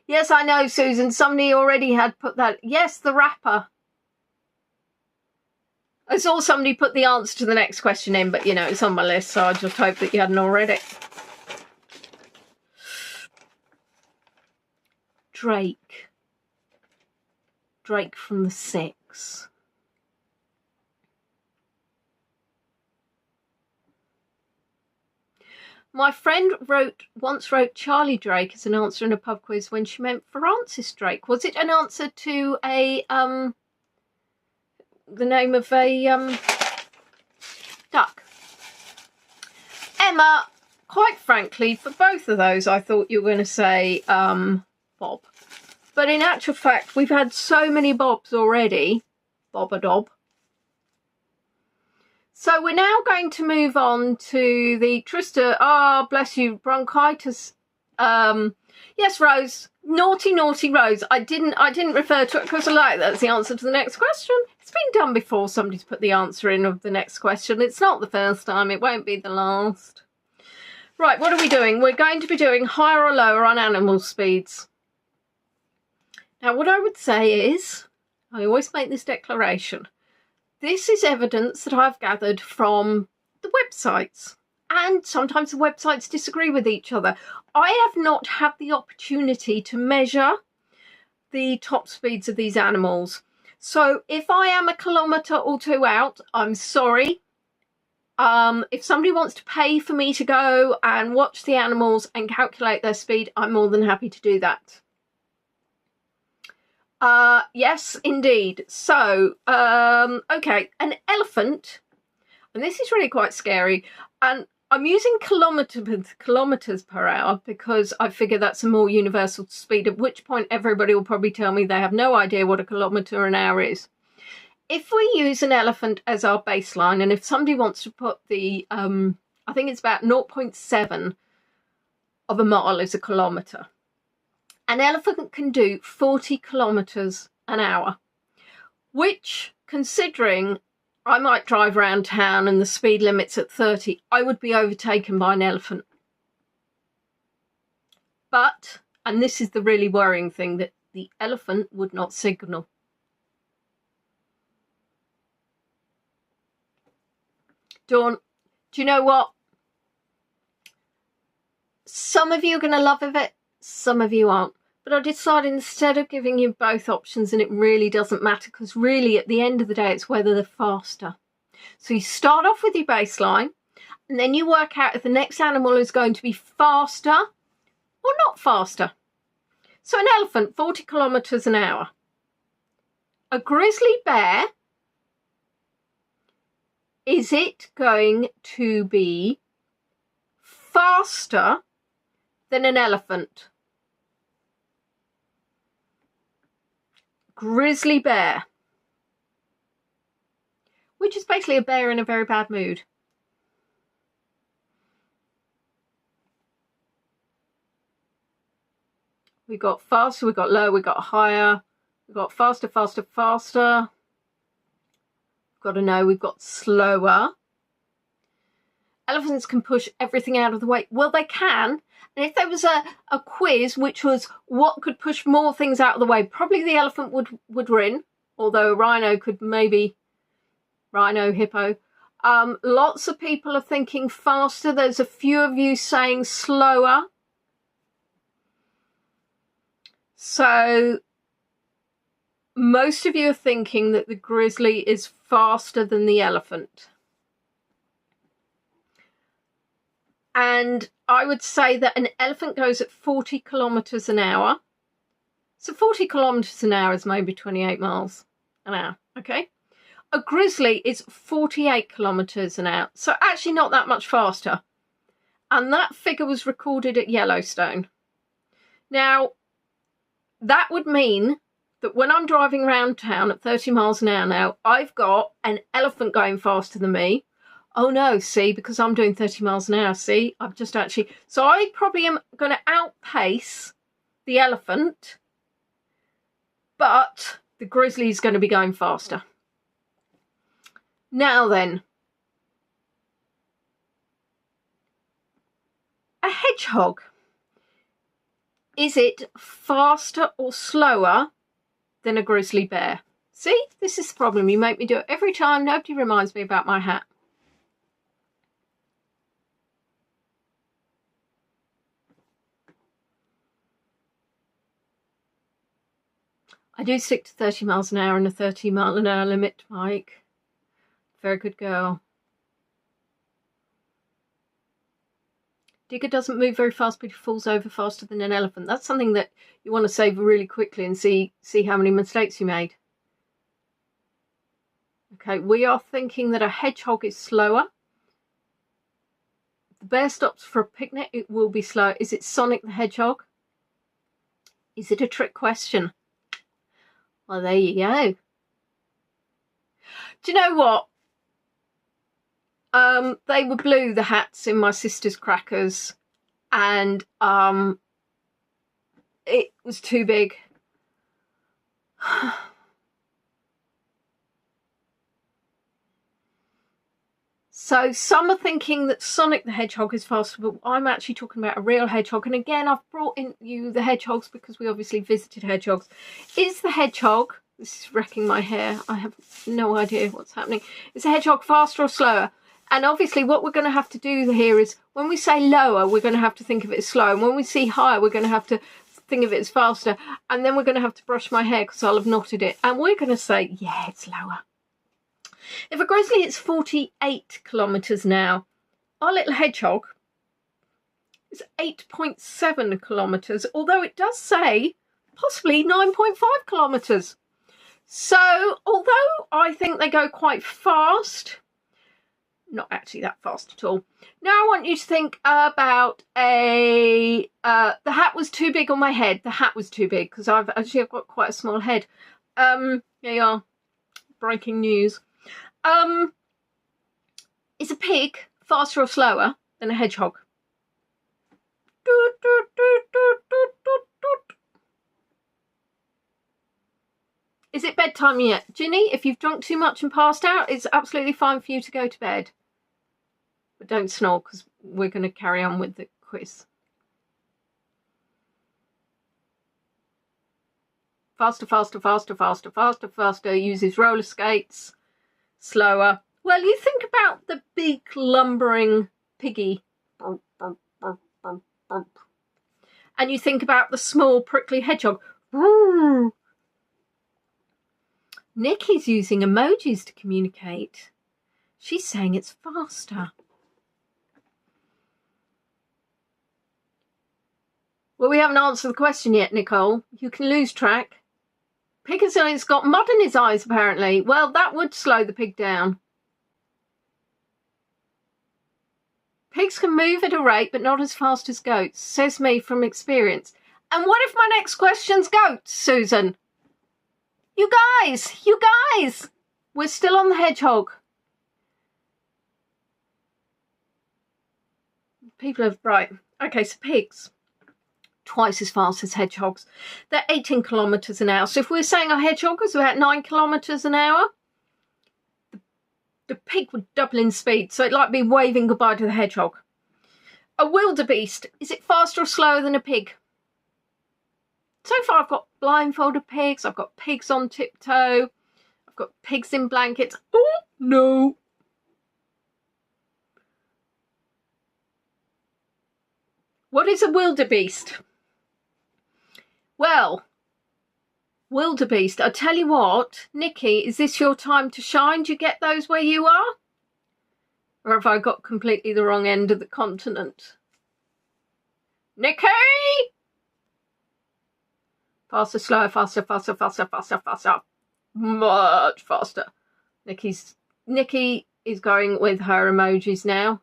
Yes, I know, Susan. Somebody already had put that. Yes, the rapper. I saw somebody put the answer to the next question in, but, you know, it's on my list, so I just hope that you hadn't already. Drake. Drake from the Six. My friend once wrote Charlie Drake as an answer in a pub quiz when she meant Francis Drake. Was it an answer to a the name of a duck? Emma, quite frankly, for both of those, I thought you were going to say Bob. But in actual fact, we've had so many Bobs already. Bob-a-dob. So we're now going to move on to the Trista. Ah, oh, bless you, bronchitis. Yes, Rose. Naughty, naughty Rose. I didn't refer to it because I like that's the answer to the next question. It's been done before. Somebody's put the answer in of the next question. It's not the first time. It won't be the last. Right, what are we doing? We're going to be doing higher or lower on animal speeds. Now, what I would say is, I always make this declaration. This is evidence that I've gathered from the websites. And sometimes the websites disagree with each other. I have not had the opportunity to measure the top speeds of these animals. So if I am a kilometre or two out, I'm sorry. If somebody wants to pay for me to go and watch the animals and calculate their speed, I'm more than happy to do that. Yes, indeed. So, okay, an elephant, and this is really quite scary, and I'm using kilometers per hour because I figure that's a more universal speed, at which point everybody will probably tell me they have no idea what a kilometre an hour is. If we use an elephant as our baseline, and if somebody wants to put the, I think it's about 0.7 of a mile is a kilometre. An elephant can do 40 kilometres an hour, which, considering I might drive around town and the speed limit's at 30, I would be overtaken by an elephant. But, and this is the really worrying thing, that the elephant would not signal. Dawn, do you know what? Some of you are going to love it, some of you aren't. But I decided instead of giving you both options, and it really doesn't matter, because really at the end of the day it's whether they're faster. So you start off with your baseline, and then you work out if the next animal is going to be faster or not faster. So an elephant, 40 kilometres an hour. A grizzly bear, is it going to be faster than an elephant? Grizzly bear, which is basically a bear in a very bad mood. We got faster, we got lower, we got higher, we got faster, faster, faster. Got to know we've got slower. Elephants can push everything out of the way. Well, they can. And if there was a quiz which was what could push more things out of the way, probably the elephant would win, although a rhino could maybe, rhino, hippo. Lots of people are thinking faster. There's a few of you saying slower. So most of you are thinking that the grizzly is faster than the elephant. And I would say that an elephant goes at 40 kilometres an hour. So 40 kilometres an hour is maybe 28 miles an hour, okay? A grizzly is 48 kilometres an hour, so actually not that much faster. And that figure was recorded at Yellowstone. Now, that would mean that when I'm driving around town at 30 miles an hour now, I've got an elephant going faster than me. Oh no, see, because I'm doing 30 miles an hour, see, I've just actually... So I probably am going to outpace the elephant, but the grizzly is going to be going faster. Now then, a hedgehog. Is it faster or slower than a grizzly bear? See, this is the problem. You make me do it every time. Nobody reminds me about my hat. I do stick to 30 miles an hour and a 30 mile an hour limit, Mike. Very good girl. Digger doesn't move very fast, but he falls over faster than an elephant. That's something that you want to save really quickly and see how many mistakes you made. Okay, we are thinking that a hedgehog is slower. If the bear stops for a picnic, it will be slow. Is it Sonic the Hedgehog? Is it a trick question? Well, there you go. Do you know what? They were blue, the hats in my sister's crackers, and it was too big. So some are thinking that Sonic the Hedgehog is faster, but I'm actually talking about a real hedgehog. And again, I've brought in you the hedgehogs because we obviously visited hedgehogs. Is the hedgehog, this is wrecking my hair, I have no idea what's happening. Is the hedgehog faster or slower? And obviously what we're going to have to do here is when we say lower, we're going to have to think of it as slow. And when we see higher, we're going to have to think of it as faster. And then we're going to have to brush my hair because I'll have knotted it. And we're going to say, yeah, it's lower. If a grizzly hits 48 kilometres an hour, our little hedgehog is 8.7 kilometres, although it does say possibly 9.5 kilometres. So, although I think they go quite fast, not actually that fast at all. Now I want you to think about the hat was too big on my head. The hat was too big because I've got quite a small head. Here you are, breaking news. Is a pig faster or slower than a hedgehog? Is it bedtime yet? Ginny, if you've drunk too much and passed out, it's absolutely fine for you to go to bed. But don't snore because we're going to carry on with the quiz. Faster, faster, faster, faster, faster, faster. Uses roller skates. Slower. Well, you think about the big lumbering piggy. And you think about the small prickly hedgehog. Nikki's using emojis to communicate. She's saying it's faster. Well, we haven't answered the question yet, Nicole. You can lose track. Pig has got mud in his eyes, apparently. Well, that would slow the pig down. Pigs can move at a rate, but not as fast as goats, says me from experience. And what if my next question's goats, Susan? You guys, we're still on the hedgehog. People are right. Okay, so pigs, twice as fast as hedgehogs. They're 18 kilometres an hour. So if we're saying a hedgehog is about 9 kilometres an hour, the pig would double in speed. So it'd like be waving goodbye to the hedgehog. A wildebeest, is it faster or slower than a pig? So far I've got blindfolded pigs, I've got pigs on tiptoe, I've got pigs in blankets. Oh, no. What is a wildebeest? Well, wildebeest, I tell you what, Nikki, is this your time to shine? Do you get those where you are? Or have I got completely the wrong end of the continent? Nikki! Faster, slower, faster, faster, faster, faster, faster. Much faster. Nikki is going with her emojis now.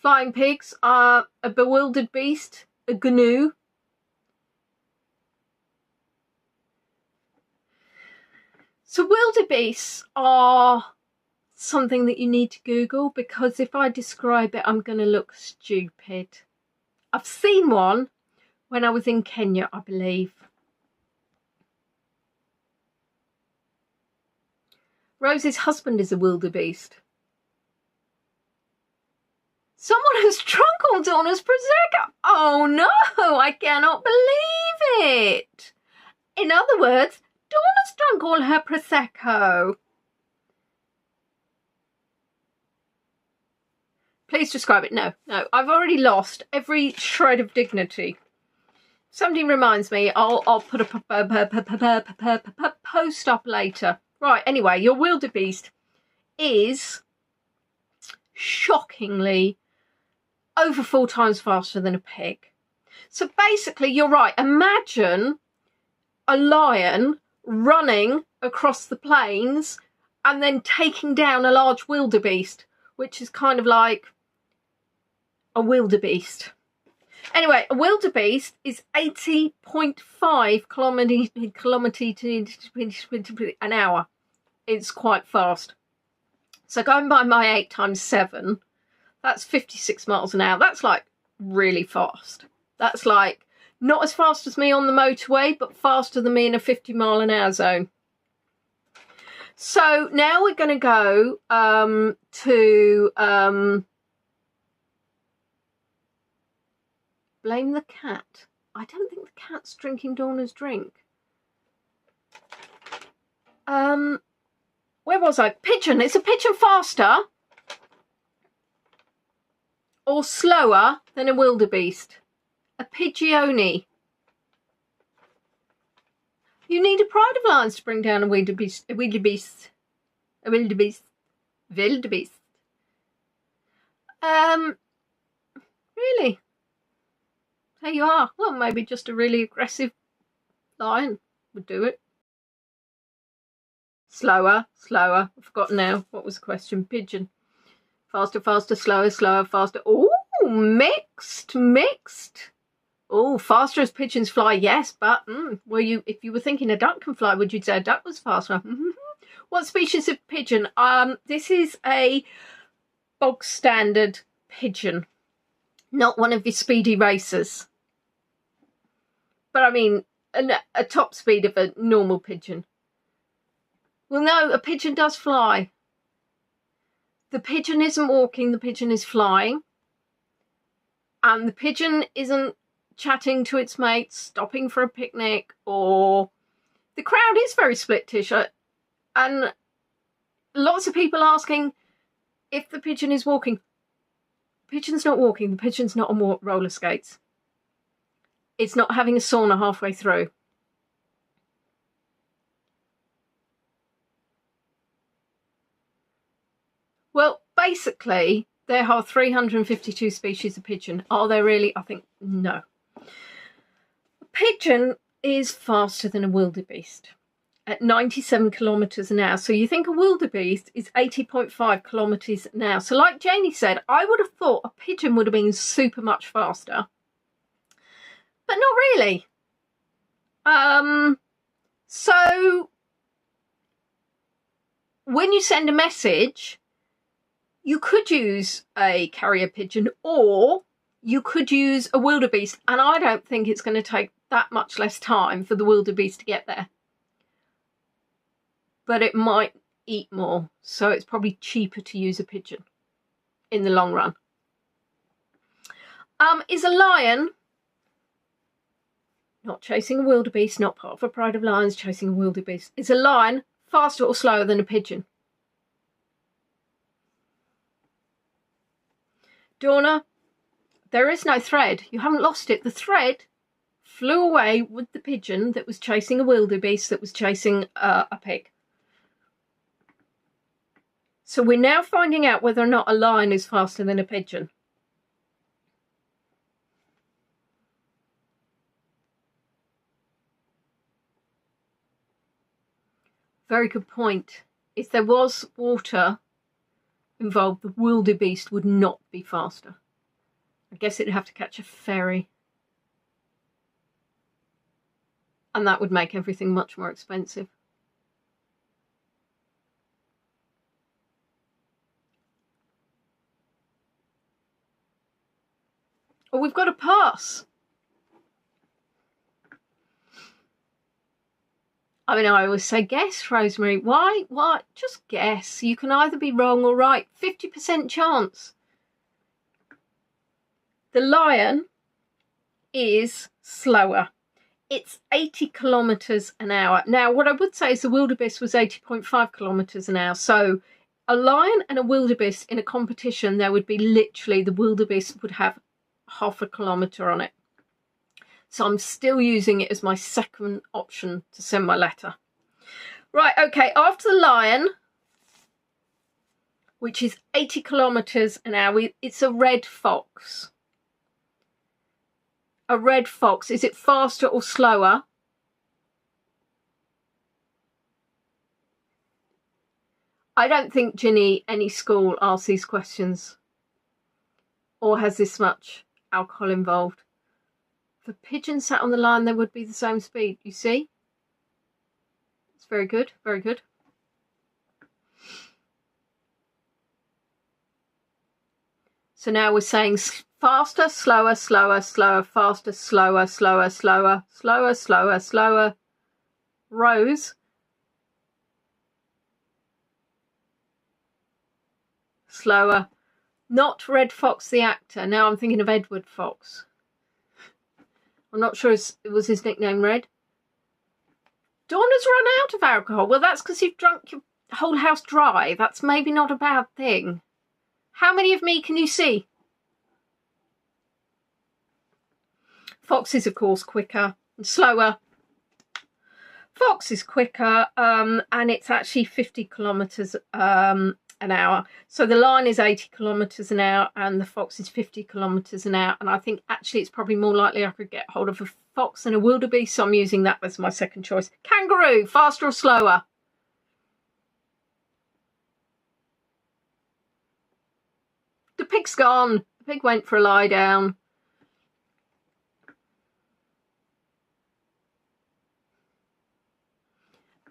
Flying pigs are a bewildered beast, a gnu. So wildebeests are something that you need to Google because if I describe it, I'm going to look stupid. I've seen one when I was in Kenya, I believe. Rose's husband is a wildebeest. Someone has drunk all Donna's Prosecco. Oh no, I cannot believe it. In other words, Donna's drunk all her Prosecco. Please describe it. No, I've already lost every shred of dignity. Somebody reminds me, I'll put a post up later. Right, anyway, your wildebeest is shockingly over 4 times faster than a pig. So basically, you're right. Imagine a lion running across the plains and then taking down a large wildebeest, which is kind of like a wildebeest. Anyway, a wildebeest is 80.5 kilometres an hour. It's quite fast. So going by my 8 times 7, that's 56 miles an hour. That's like really fast. That's like not as fast as me on the motorway, but faster than me in a 50 mile an hour zone. So now we're going to go to blame the cat. I don't think the cat's drinking Dorna's drink. Where was I? Pigeon. Is a pigeon faster or slower than a wildebeest? A pigeone. You need a pride of lions to bring down a wildebeest. A wildebeest. A wildebeest. Wildebeest. Really? There you are. Well, maybe just a really aggressive lion would do it. Slower, slower. I've forgotten now. What was the question? Pigeon. Faster, faster, slower, slower, faster. Oh, mixed, mixed. Oh, faster as pigeons fly, yes, but if you were thinking a duck can fly, would you say a duck was faster? What species of pigeon? This is a bog standard pigeon, not one of your speedy racers. But I mean, a top speed of a normal pigeon. Well, no, a pigeon does fly. The pigeon isn't walking, the pigeon is flying. And the pigeon isn't chatting to its mates, stopping for a picnic, or the crowd is very split-ish. And lots of people asking if the pigeon is walking. The pigeon's not walking, the pigeon's not on roller skates. It's not having a sauna halfway through. Well, basically, there are 352 species of pigeon. Are there really? I think no. A pigeon is faster than a wildebeest at 97 kilometres an hour. So you think a wildebeest is 80.5 kilometres an hour. So like Janie said, I would have thought a pigeon would have been super much faster. But not really. So when you send a message, you could use a carrier pigeon or you could use a wildebeest, and I don't think it's going to take that much less time for the wildebeest to get there. But it might eat more, so it's probably cheaper to use a pigeon in the long run. Is a lion, not chasing a wildebeest, not part of a pride of lions chasing a wildebeest, is a lion faster or slower than a pigeon? Dorna, there is no thread. You haven't lost it. The thread flew away with the pigeon that was chasing a wildebeest that was chasing a pig. So we're now finding out whether or not a lion is faster than a pigeon. Very good point. If there was water involved, the wildebeest would not be faster. I guess it'd have to catch a ferry. And that would make everything much more expensive. Oh, we've got a pass. I mean, I always say guess, Rosemary. Why? Why? Just guess. You can either be wrong or right. 50% chance. The lion is slower. It's 80 kilometres an hour. Now, what I would say is the wildebeest was 80.5 kilometres an hour. So a lion and a wildebeest in a competition, there would be literally, the wildebeest would have half a kilometre on it. So I'm still using it as my second option to send my letter. Right, okay, after the lion, which is 80 kilometres an hour, it's a red fox. A red fox, is it faster or slower? I don't think, Ginny, any school asks these questions or has this much alcohol involved. If a pigeon sat on the line, they would be the same speed. You see? It's very good. Very good. So now we're saying faster, slower, slower, slower, faster, slower, slower, slower, slower, slower, slower. Rose. slower. Not Red Fox the actor. Now I'm thinking of Edward Fox. I'm not sure it was his nickname Red. Dawn has run out of alcohol. Well, that's because you've drunk your whole house dry. That's maybe not a bad thing. How many of me can you see? Fox is, of course, quicker and slower. Fox is quicker, and it's actually 50 kilometres an hour. So the Lion is 80 kilometres an hour and the Fox is 50 kilometres an hour. And I think actually it's probably more likely I could get hold of a fox than a wildebeest, so I'm using that as my second choice. Kangaroo, faster or slower? The pig's gone. The pig went for a lie down.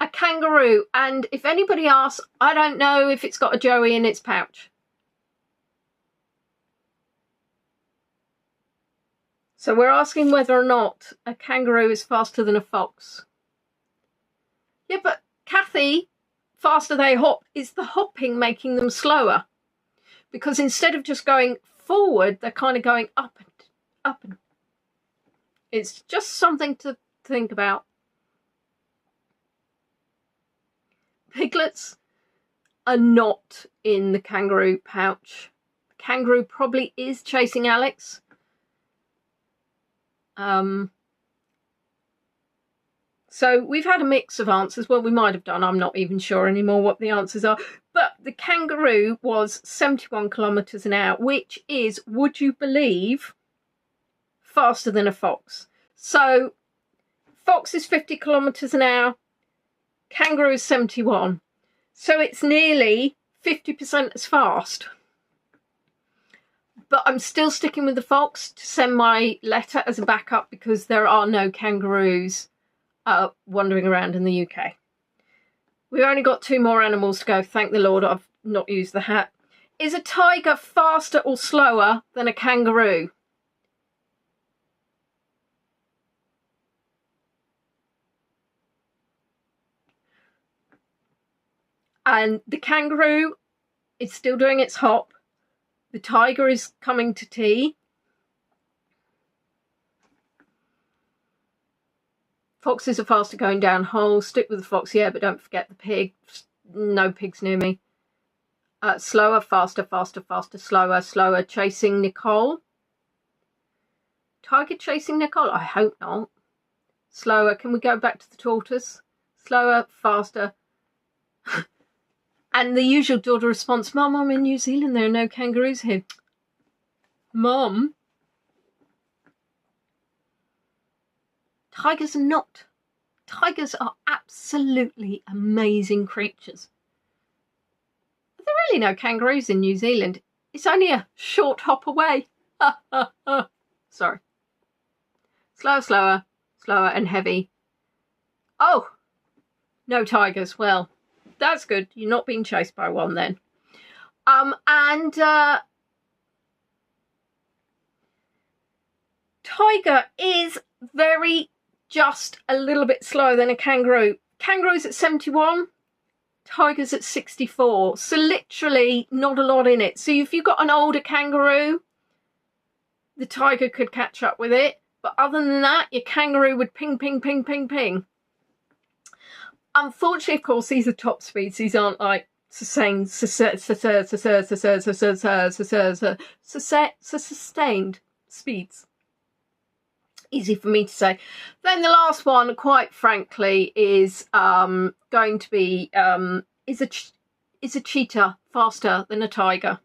A kangaroo, and if anybody asks, I don't know if it's got a joey in its pouch. So we're asking whether or not a kangaroo is faster than a fox. Yeah, but Kathy, faster they hop, is the hopping making them slower? Because instead of just going forward, they're kind of going up and up. And it's just something to think about. Piglets are not in the kangaroo pouch. The kangaroo probably is chasing Alex. So we've had a mix of answers. Well, we might have done. I'm not even sure anymore what the answers are. But the kangaroo was 71 kilometres an hour, which is, would you believe, faster than a fox. So fox is 50 kilometres an hour. Kangaroo is 71. So it's nearly 50% as fast. But I'm still sticking with the fox to send my letter as a backup because there are no kangaroos wandering around in the UK. We've only got 2 more animals to go. Thank the Lord I've not used the hat. Is a tiger faster or slower than a kangaroo? And the kangaroo is still doing its hop. The tiger is coming to tea. Foxes are faster going down holes. Stick with the fox, yeah, but don't forget the pig. No pigs near me. Slower, faster, faster, faster, slower, slower. Chasing Nicole. Tiger chasing Nicole? I hope not. Slower. Can we go back to the tortoise? Slower, faster. And the usual daughter response, Mum, I'm in New Zealand, there are no kangaroos here. Mum? Tigers are not. Tigers are absolutely amazing creatures. There are really no kangaroos in New Zealand. It's only a short hop away. Sorry. Slower, slower, slower and heavy. Oh, no tigers. Well, that's good. You're not being chased by one then. Tiger is just a little bit slower than a kangaroo. Kangaroo's at 71, tiger's at 64. So literally not a lot in it. So if you've got an older kangaroo, the tiger could catch up with it. But other than that, your kangaroo would ping, ping, ping, ping, ping. Unfortunately, of course, these are top speeds. These aren't like sustained speeds. Easy for me to say. Then the last one, quite frankly, is going to be is a cheetah faster than a tiger?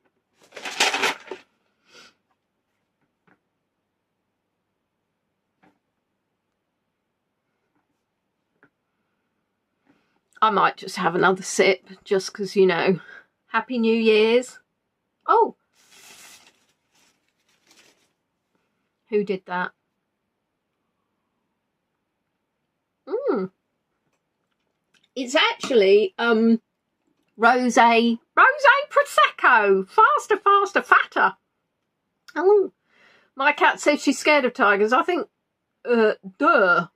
I might just have another sip just because, you know, Happy New Year's. Oh, who did that? It's actually Rosé Prosecco. Faster, faster, fatter. Oh, my cat says she's scared of tigers. I think, duh.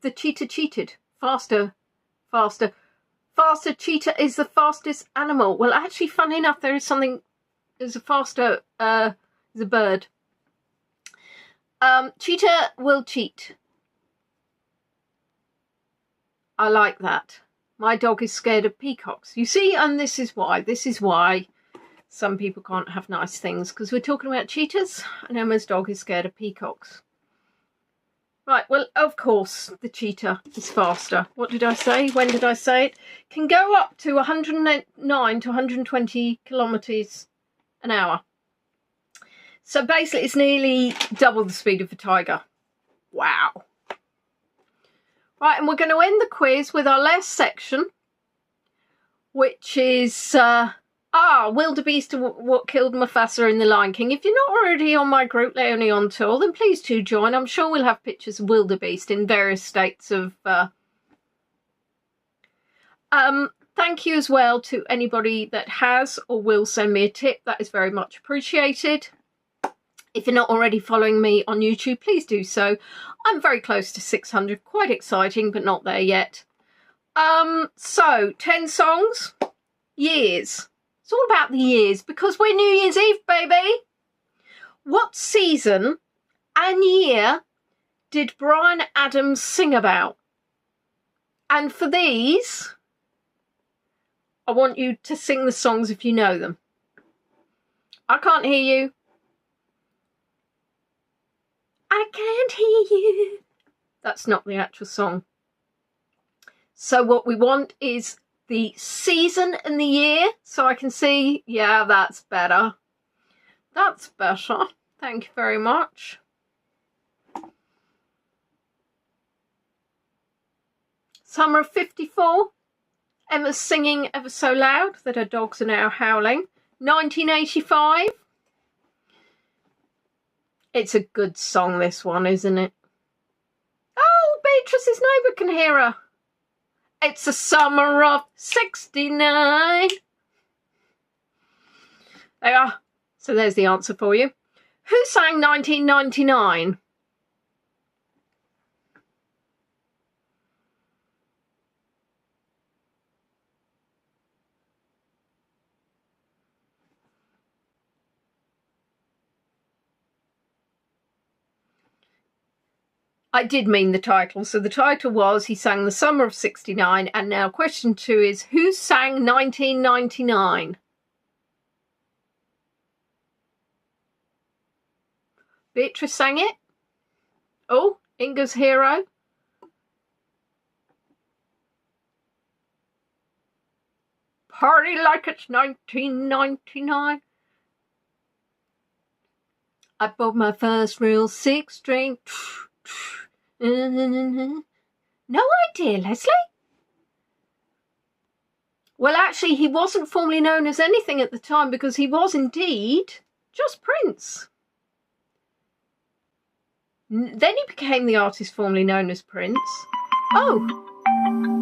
The cheetah cheated. Faster, faster, faster. Cheetah is the fastest animal. Well, actually, funny enough, there is something, there's a faster, there's a bird. Cheetah will cheat. I like that. My dog is scared of peacocks. You see, and this is why some people can't have nice things, because we're talking about cheetahs, and Emma's dog is scared of peacocks. Right, well, of course, the cheetah is faster. What did I say? When did I say it? Can go up to 109 to 120 kilometres an hour. So basically, it's nearly double the speed of a tiger. Wow. Right, and we're going to end the quiz with our last section, which is, wildebeest and what killed Mufasa in The Lion King. If you're not already on my group, Leonie on Tour, then please do join. I'm sure we'll have pictures of wildebeest in various states of... Thank you as well to anybody that has or will send me a tip. That is very much appreciated. If you're not already following me on YouTube, please do so. I'm very close to 600. Quite exciting, but not there yet. So, 10 songs. Years. It's all about the years, because we're New Year's Eve, baby. What season and year did Bryan Adams sing about? And for these, I want you to sing the songs if you know them. I can't hear you. I can't hear you. That's not the actual song. So what we want is the season and the year, so I can see. Yeah, that's better. That's better. Thank you very much. Summer of 54. Emma's singing ever so loud that her dogs are now howling. 1985. It's a good song, this one, isn't it? Oh, Beatrice's neighbour can hear her. It's the summer of 69. There you are. So there's the answer for you. Who sang 1999? I did mean the title. So the title was, he sang the summer of 69. And now question 2 is, who sang 1999? Beatrice sang it. Oh, Inga's Hero. Party like it's 1999. I bought my first real 6-string. No idea, Leslie. Well, actually, he wasn't formally known as anything at the time, because he was indeed just Prince. Then he became the artist formerly known as Prince. Oh,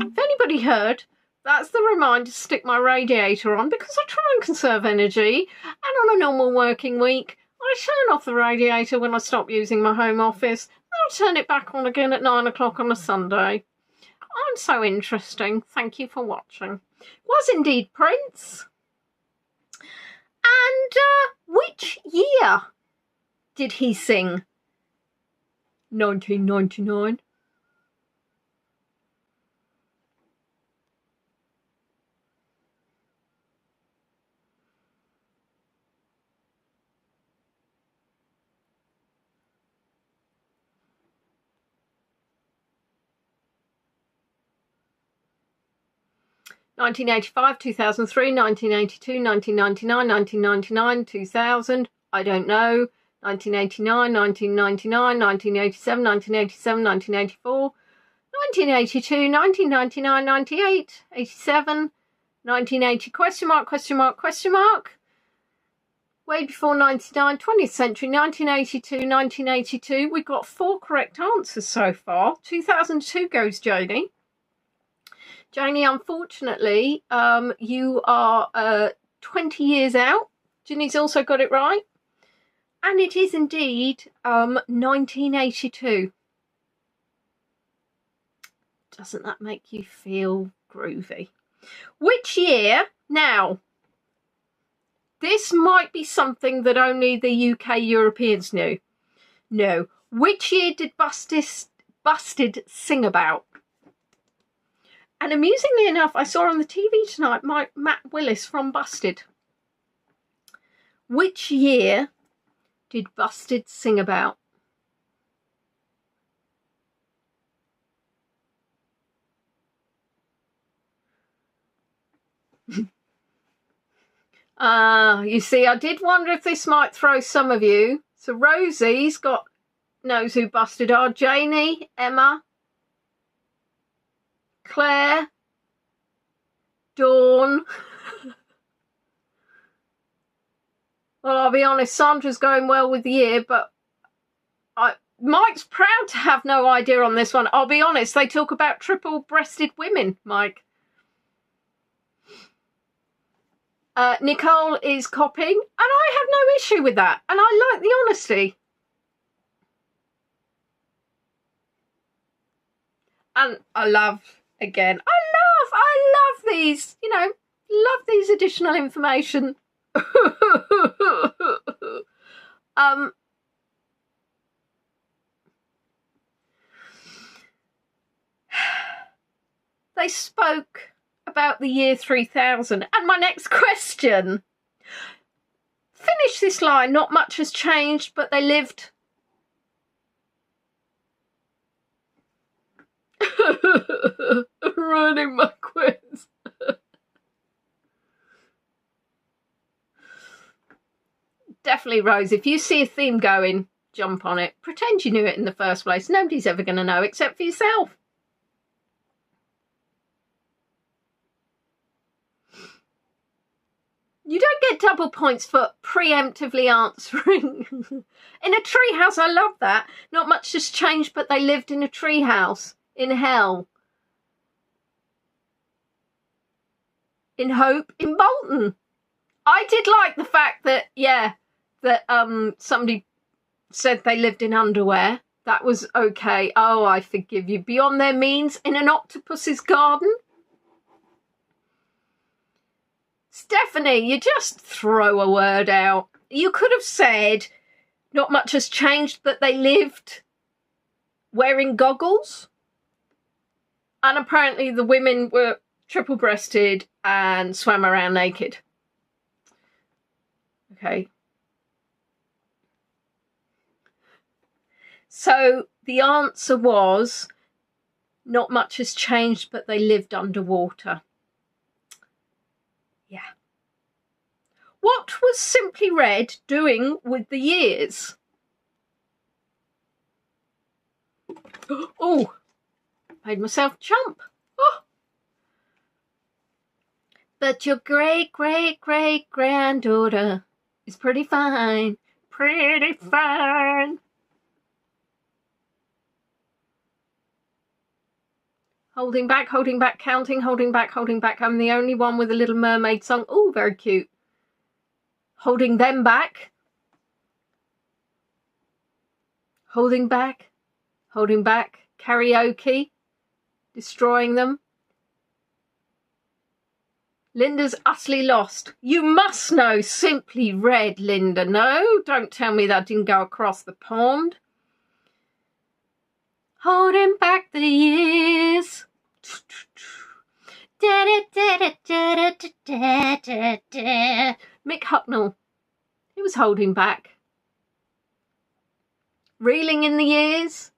if anybody heard, that's the reminder to stick my radiator on, because I try and conserve energy, and on a normal working week, I turn off the radiator when I stop using my home office. I'll turn it back on again at 9 o'clock on a Sunday. I'm so interesting. Thank you for watching. Was indeed Prince. And which year did he sing 1999? (1985, 2003, 1982, 1999, 1999, 2000, I don't know, 1989, 1999, 1987, 1987, 1984, 1982, 1999, 98, 87, 1980, question mark, question mark, question mark, way before 99, 20th century, 1982, 1982. We've got 4 correct answers so far. 2002 goes Janie. Janie, unfortunately, you are 20 years out. Ginny's also got it right. And it is indeed 1982. Doesn't that make you feel groovy? Which year? Now, this might be something that only the UK Europeans knew. No. Which year did Busted sing about? And amusingly enough, I saw on the TV tonight Matt Willis from Busted. Which year did Busted sing about? You see, I did wonder if this might throw some of you. So Rosie's knows who Busted are. Janie, Emma, Claire, Dawn. Well, I'll be honest, Sandra's going well with the year, but Mike's proud to have no idea on this one. I'll be honest, they talk about triple-breasted women, Mike. Nicole is copying, and I have no issue with that, and I like the honesty. And I love these, love these additional information. They spoke about the year 3000. And my next question. Finish this line. Not much has changed, but they lived. Running my quiz. Definitely, Rose. If you see a theme going, jump on it. Pretend you knew it in the first place. Nobody's ever going to know except for yourself. You don't get double points for preemptively answering. In a treehouse, I love that. Not much has changed, but they lived in a treehouse in hell. In Hope, in Bolton. I did like the fact that, somebody said they lived in underwear. That was okay. Oh, I forgive you. Beyond their means, in an octopus's garden. Stephanie, you just throw a word out. You could have said, not much has changed, but they lived wearing goggles. And apparently the women were triple-breasted and swam around naked. Okay. So the answer was, not much has changed, but they lived underwater. Yeah. What was Simply Red doing with the years? Oh, made myself jump. Oh. But your great-great-great-granddaughter is pretty fine. Pretty fine. Holding back, counting, holding back. I'm the only one with a Little Mermaid song. Oh, very cute. Holding them back. Holding back. Karaoke. Destroying them. Linda's utterly lost. You must know Simply Red, Linda. No, don't tell me that didn't go across the pond. Holding back the years. Mick Hucknall. He was holding back. Reeling in the years.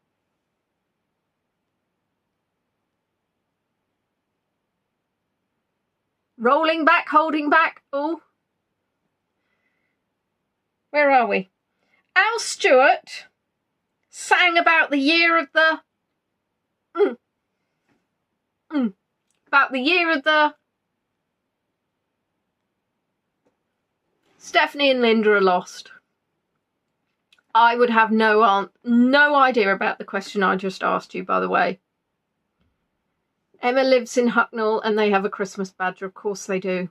Rolling back, holding back. Oh. Where are we? Al Stewart sang about the year of the... About the year of the... Stephanie and Linda are lost. I would have no idea about the question I just asked you, by the way. Emma lives in Hucknall and they have a Christmas badger. Of course they do.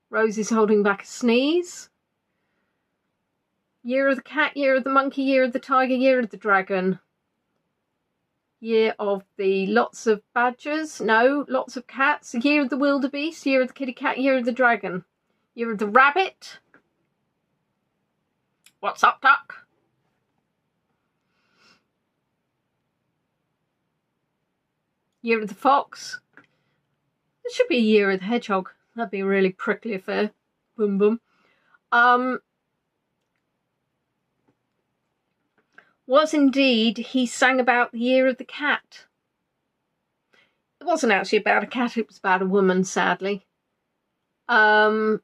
Rose is holding back a sneeze. Year of the cat, year of the monkey, year of the tiger, year of the dragon. Year of the lots of badgers. No, lots of cats. Year of the wildebeest. Year of the kitty cat. Year of the dragon. Year of the rabbit. What's up, duck? Year of the fox. There should be a year of the hedgehog. That'd be a really prickly affair. Boom, boom. Was indeed, he sang about the year of the cat. It wasn't actually about a cat, it was about a woman, sadly. Not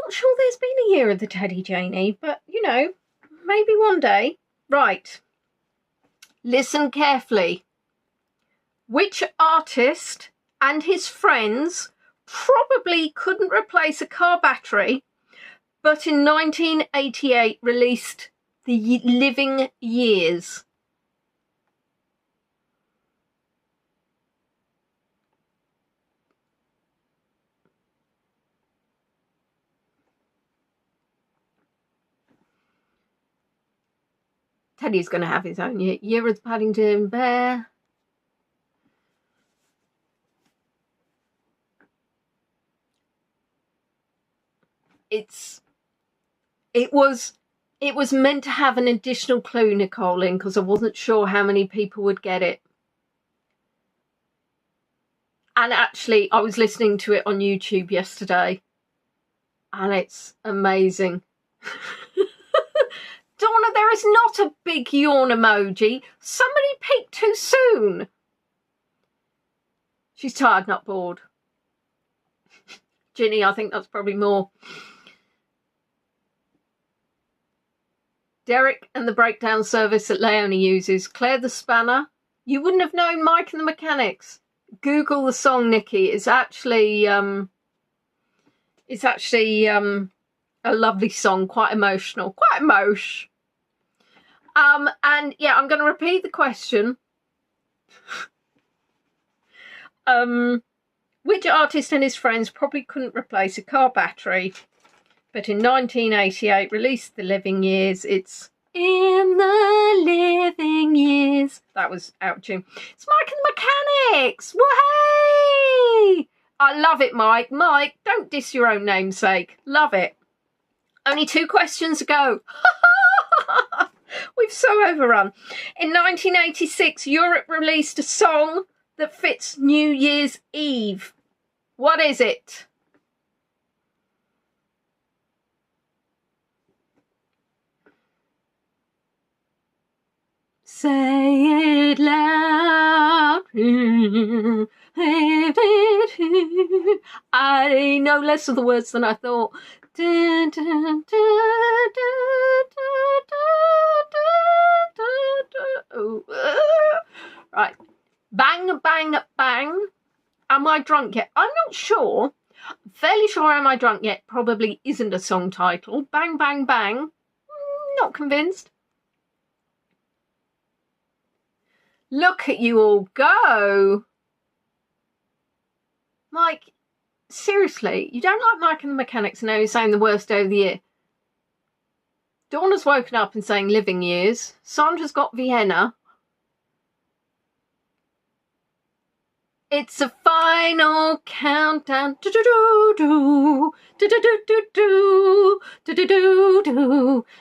sure there's been a year of the Teddy, Janie, but, you know, maybe one day. Right. Listen carefully. Which artist and his friends probably couldn't replace a car battery, but in 1988 released The Living Years? Teddy's going to have his own year. Year of the Paddington Bear. It was meant to have an additional clue, Nicole, in, because I wasn't sure how many people would get it. And actually, I was listening to it on YouTube yesterday, and it's amazing. Donna, there is not a big yawn emoji. Somebody peeked too soon. She's tired, not bored. Ginny, I think that's probably more. Derek and the breakdown service that Leonie uses. Claire the Spanner. You wouldn't have known Mike and the Mechanics. Google the song, Nikki. It's actually a lovely song, quite emotional. Quite emosh. And yeah, I'm going to repeat the question. Which artist and his friends probably couldn't replace a car battery, but in 1988 released The Living Years? It's In the Living Years. That was out of tune. It's Mike and the Mechanics. Whoa! I love it, Mike. Mike, don't diss your own namesake. Love it. Only 2 questions to go. We've so overrun. In 1986, Europe released a song that fits New Year's Eve. What is it? Say it loud. I know less of the words than I thought. Right. Bang, bang, bang. Am I drunk yet? I'm not sure. Fairly sure Am I Drunk Yet probably isn't a song title. Bang, bang, bang. Not convinced. Look at you all go. Mike, seriously, you don't like Mike and the Mechanics and now you're saying the worst day of the year. Dawn has woken up and saying Living Years. Sandra's got Vienna. It's a final countdown. Do do do do do do do do do do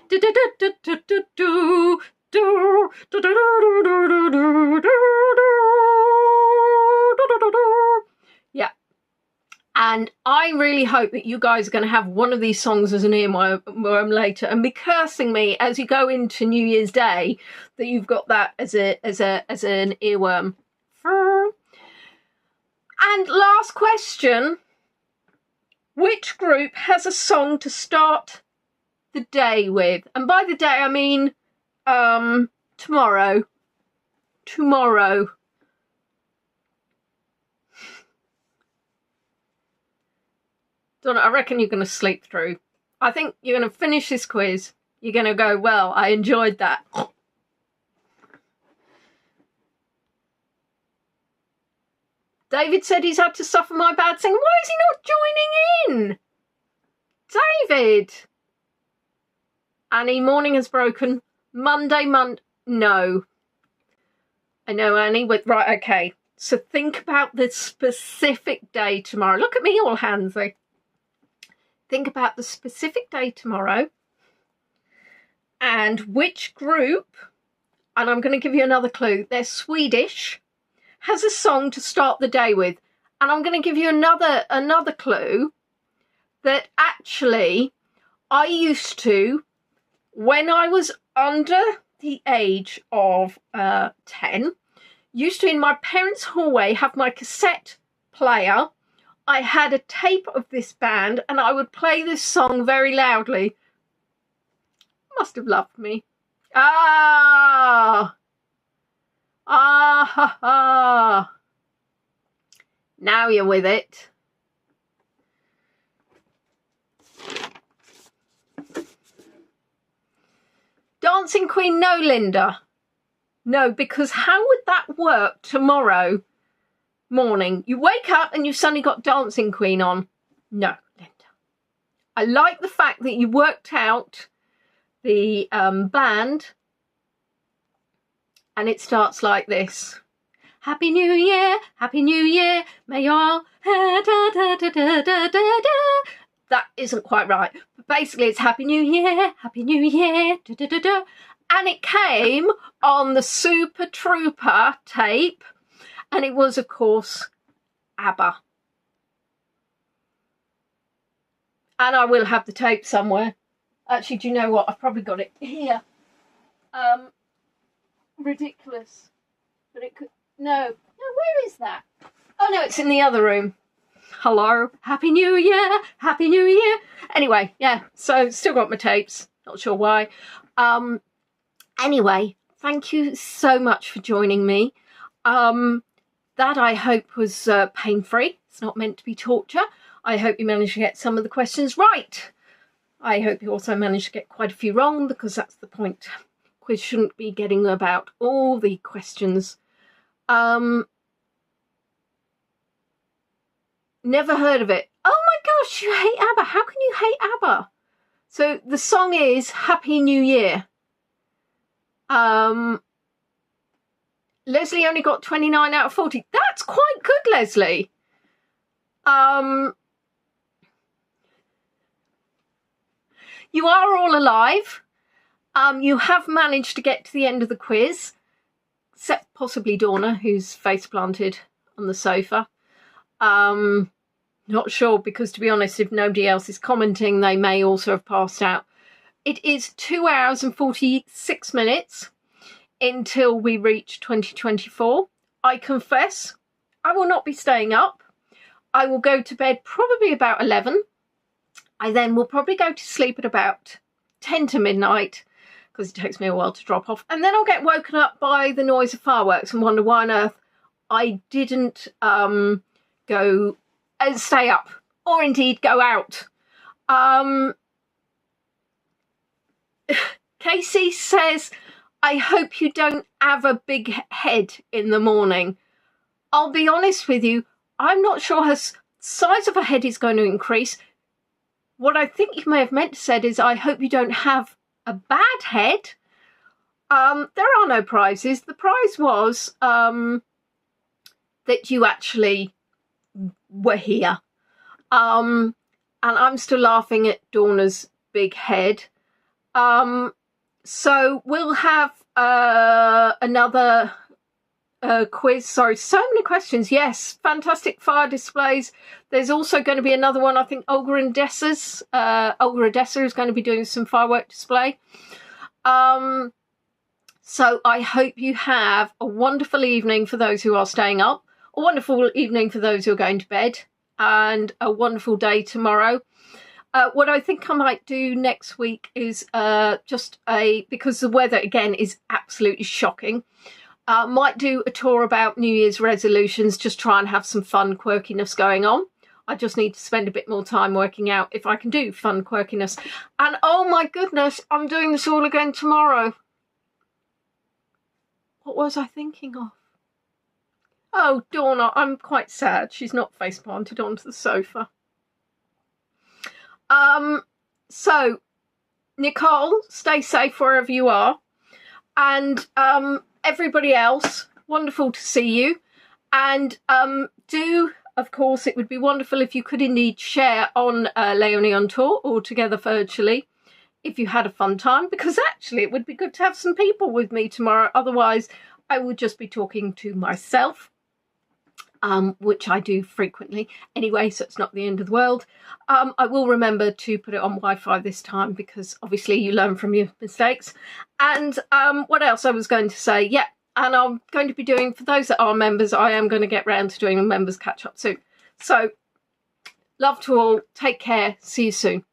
do do do do do do do do. Yeah, and I really hope that you guys are going to have one of these songs as an earworm later and be cursing me as you go into New Year's Day that you've got that as an earworm. And last question: which group has a song to start the day with? And by the day I mean tomorrow. Donna, I reckon you're going to sleep through. I think you're going to finish this quiz. You're going to go, well, I enjoyed that. David said he's had to suffer my bad singing. Why is he not joining in? David. Annie, morning has broken. Monday. No. I know, Annie. Right, okay. So think about the specific day tomorrow. Look at me all handsy. Think about the specific day tomorrow and which group, and I'm going to give you another clue. They're Swedish, has a song to start the day with. And I'm going to give you another clue that actually I used to, when I was under the age of 10, used to in my parents' hallway have my cassette player. I had a tape of this band and I would play this song very loudly. Must have loved me. Ah ha ha. Now you're with it. Dancing Queen, no, Linda. No, because how would that work tomorrow morning? You wake up and you've suddenly got Dancing Queen on. No, Linda. I like the fact that you worked out the band, and it starts like this. Happy New Year, may you all... That isn't quite right. But basically it's Happy New Year, and it came on the Super Trooper tape, and it was, of course, ABBA. And I will have the tape somewhere. Actually, do you know what? I've probably got it here. Ridiculous. But it could... No, where is that? Oh, no, it's in the other room. Hello. Happy New Year. Anyway, yeah, so still got my tapes. Not sure why. Anyway, thank you so much for joining me. That I hope was pain-free. It's not meant to be torture. I hope you managed to get some of the questions right. I hope you also managed to get quite a few wrong, because that's the point. Quiz shouldn't be getting about all the questions. Never heard of it. Oh my gosh, you hate ABBA. How can you hate ABBA? So the song is Happy New Year. Leslie only got 29 out of 40. That's quite good, Leslie. You are all alive. You have managed to get to the end of the quiz, except possibly Donna, who's face planted on the sofa. Not sure, because to be honest, if nobody else is commenting, they may also have passed out. It is 2 hours and 46 minutes until we reach 2024. I confess, I will not be staying up. I will go to bed probably about 11. I then will probably go to sleep at about 10 to midnight, because it takes me a while to drop off. And then I'll get woken up by the noise of fireworks and wonder why on earth I didn't go and stay up, or indeed go out. Casey says, I hope you don't have a big head in the morning. I'll be honest with you, I'm not sure her size of her head is going to increase. What I think you may have meant to said is, I hope you don't have a bad head. There are no prizes. The prize was that you actually were here. And I'm still laughing at Dorna's big head. So we'll have another quiz. Sorry, so many questions. Yes, fantastic fire displays. There's also going to be another one. I think Olga Odessa is going to be doing some firework display. So I hope you have a wonderful evening for those who are staying up, a wonderful evening for those who are going to bed, and a wonderful day tomorrow. What I think I might do next week is because the weather again is absolutely shocking, might do a tour about New Year's resolutions, just try and have some fun quirkiness going on. I just need to spend a bit more time working out if I can do fun quirkiness. And oh my goodness, I'm doing this all again tomorrow. What was I thinking of? Oh, Donna, I'm quite sad. She's not face planted onto the sofa. So, Nicole, stay safe wherever you are. And everybody else, wonderful to see you. And of course, it would be wonderful if you could indeed share on Leonie on Tour or Together Virtually if you had a fun time, because actually it would be good to have some people with me tomorrow. Otherwise, I would just be talking to myself, which I do frequently anyway, so it's not the end of the world. I will remember to put it on Wi-Fi this time, because obviously you learn from your mistakes. And what else I was going to say? Yeah, and I'm going to be doing, for those that are members, I am going to get round to doing a members catch up soon. So, love to all, take care, see you soon.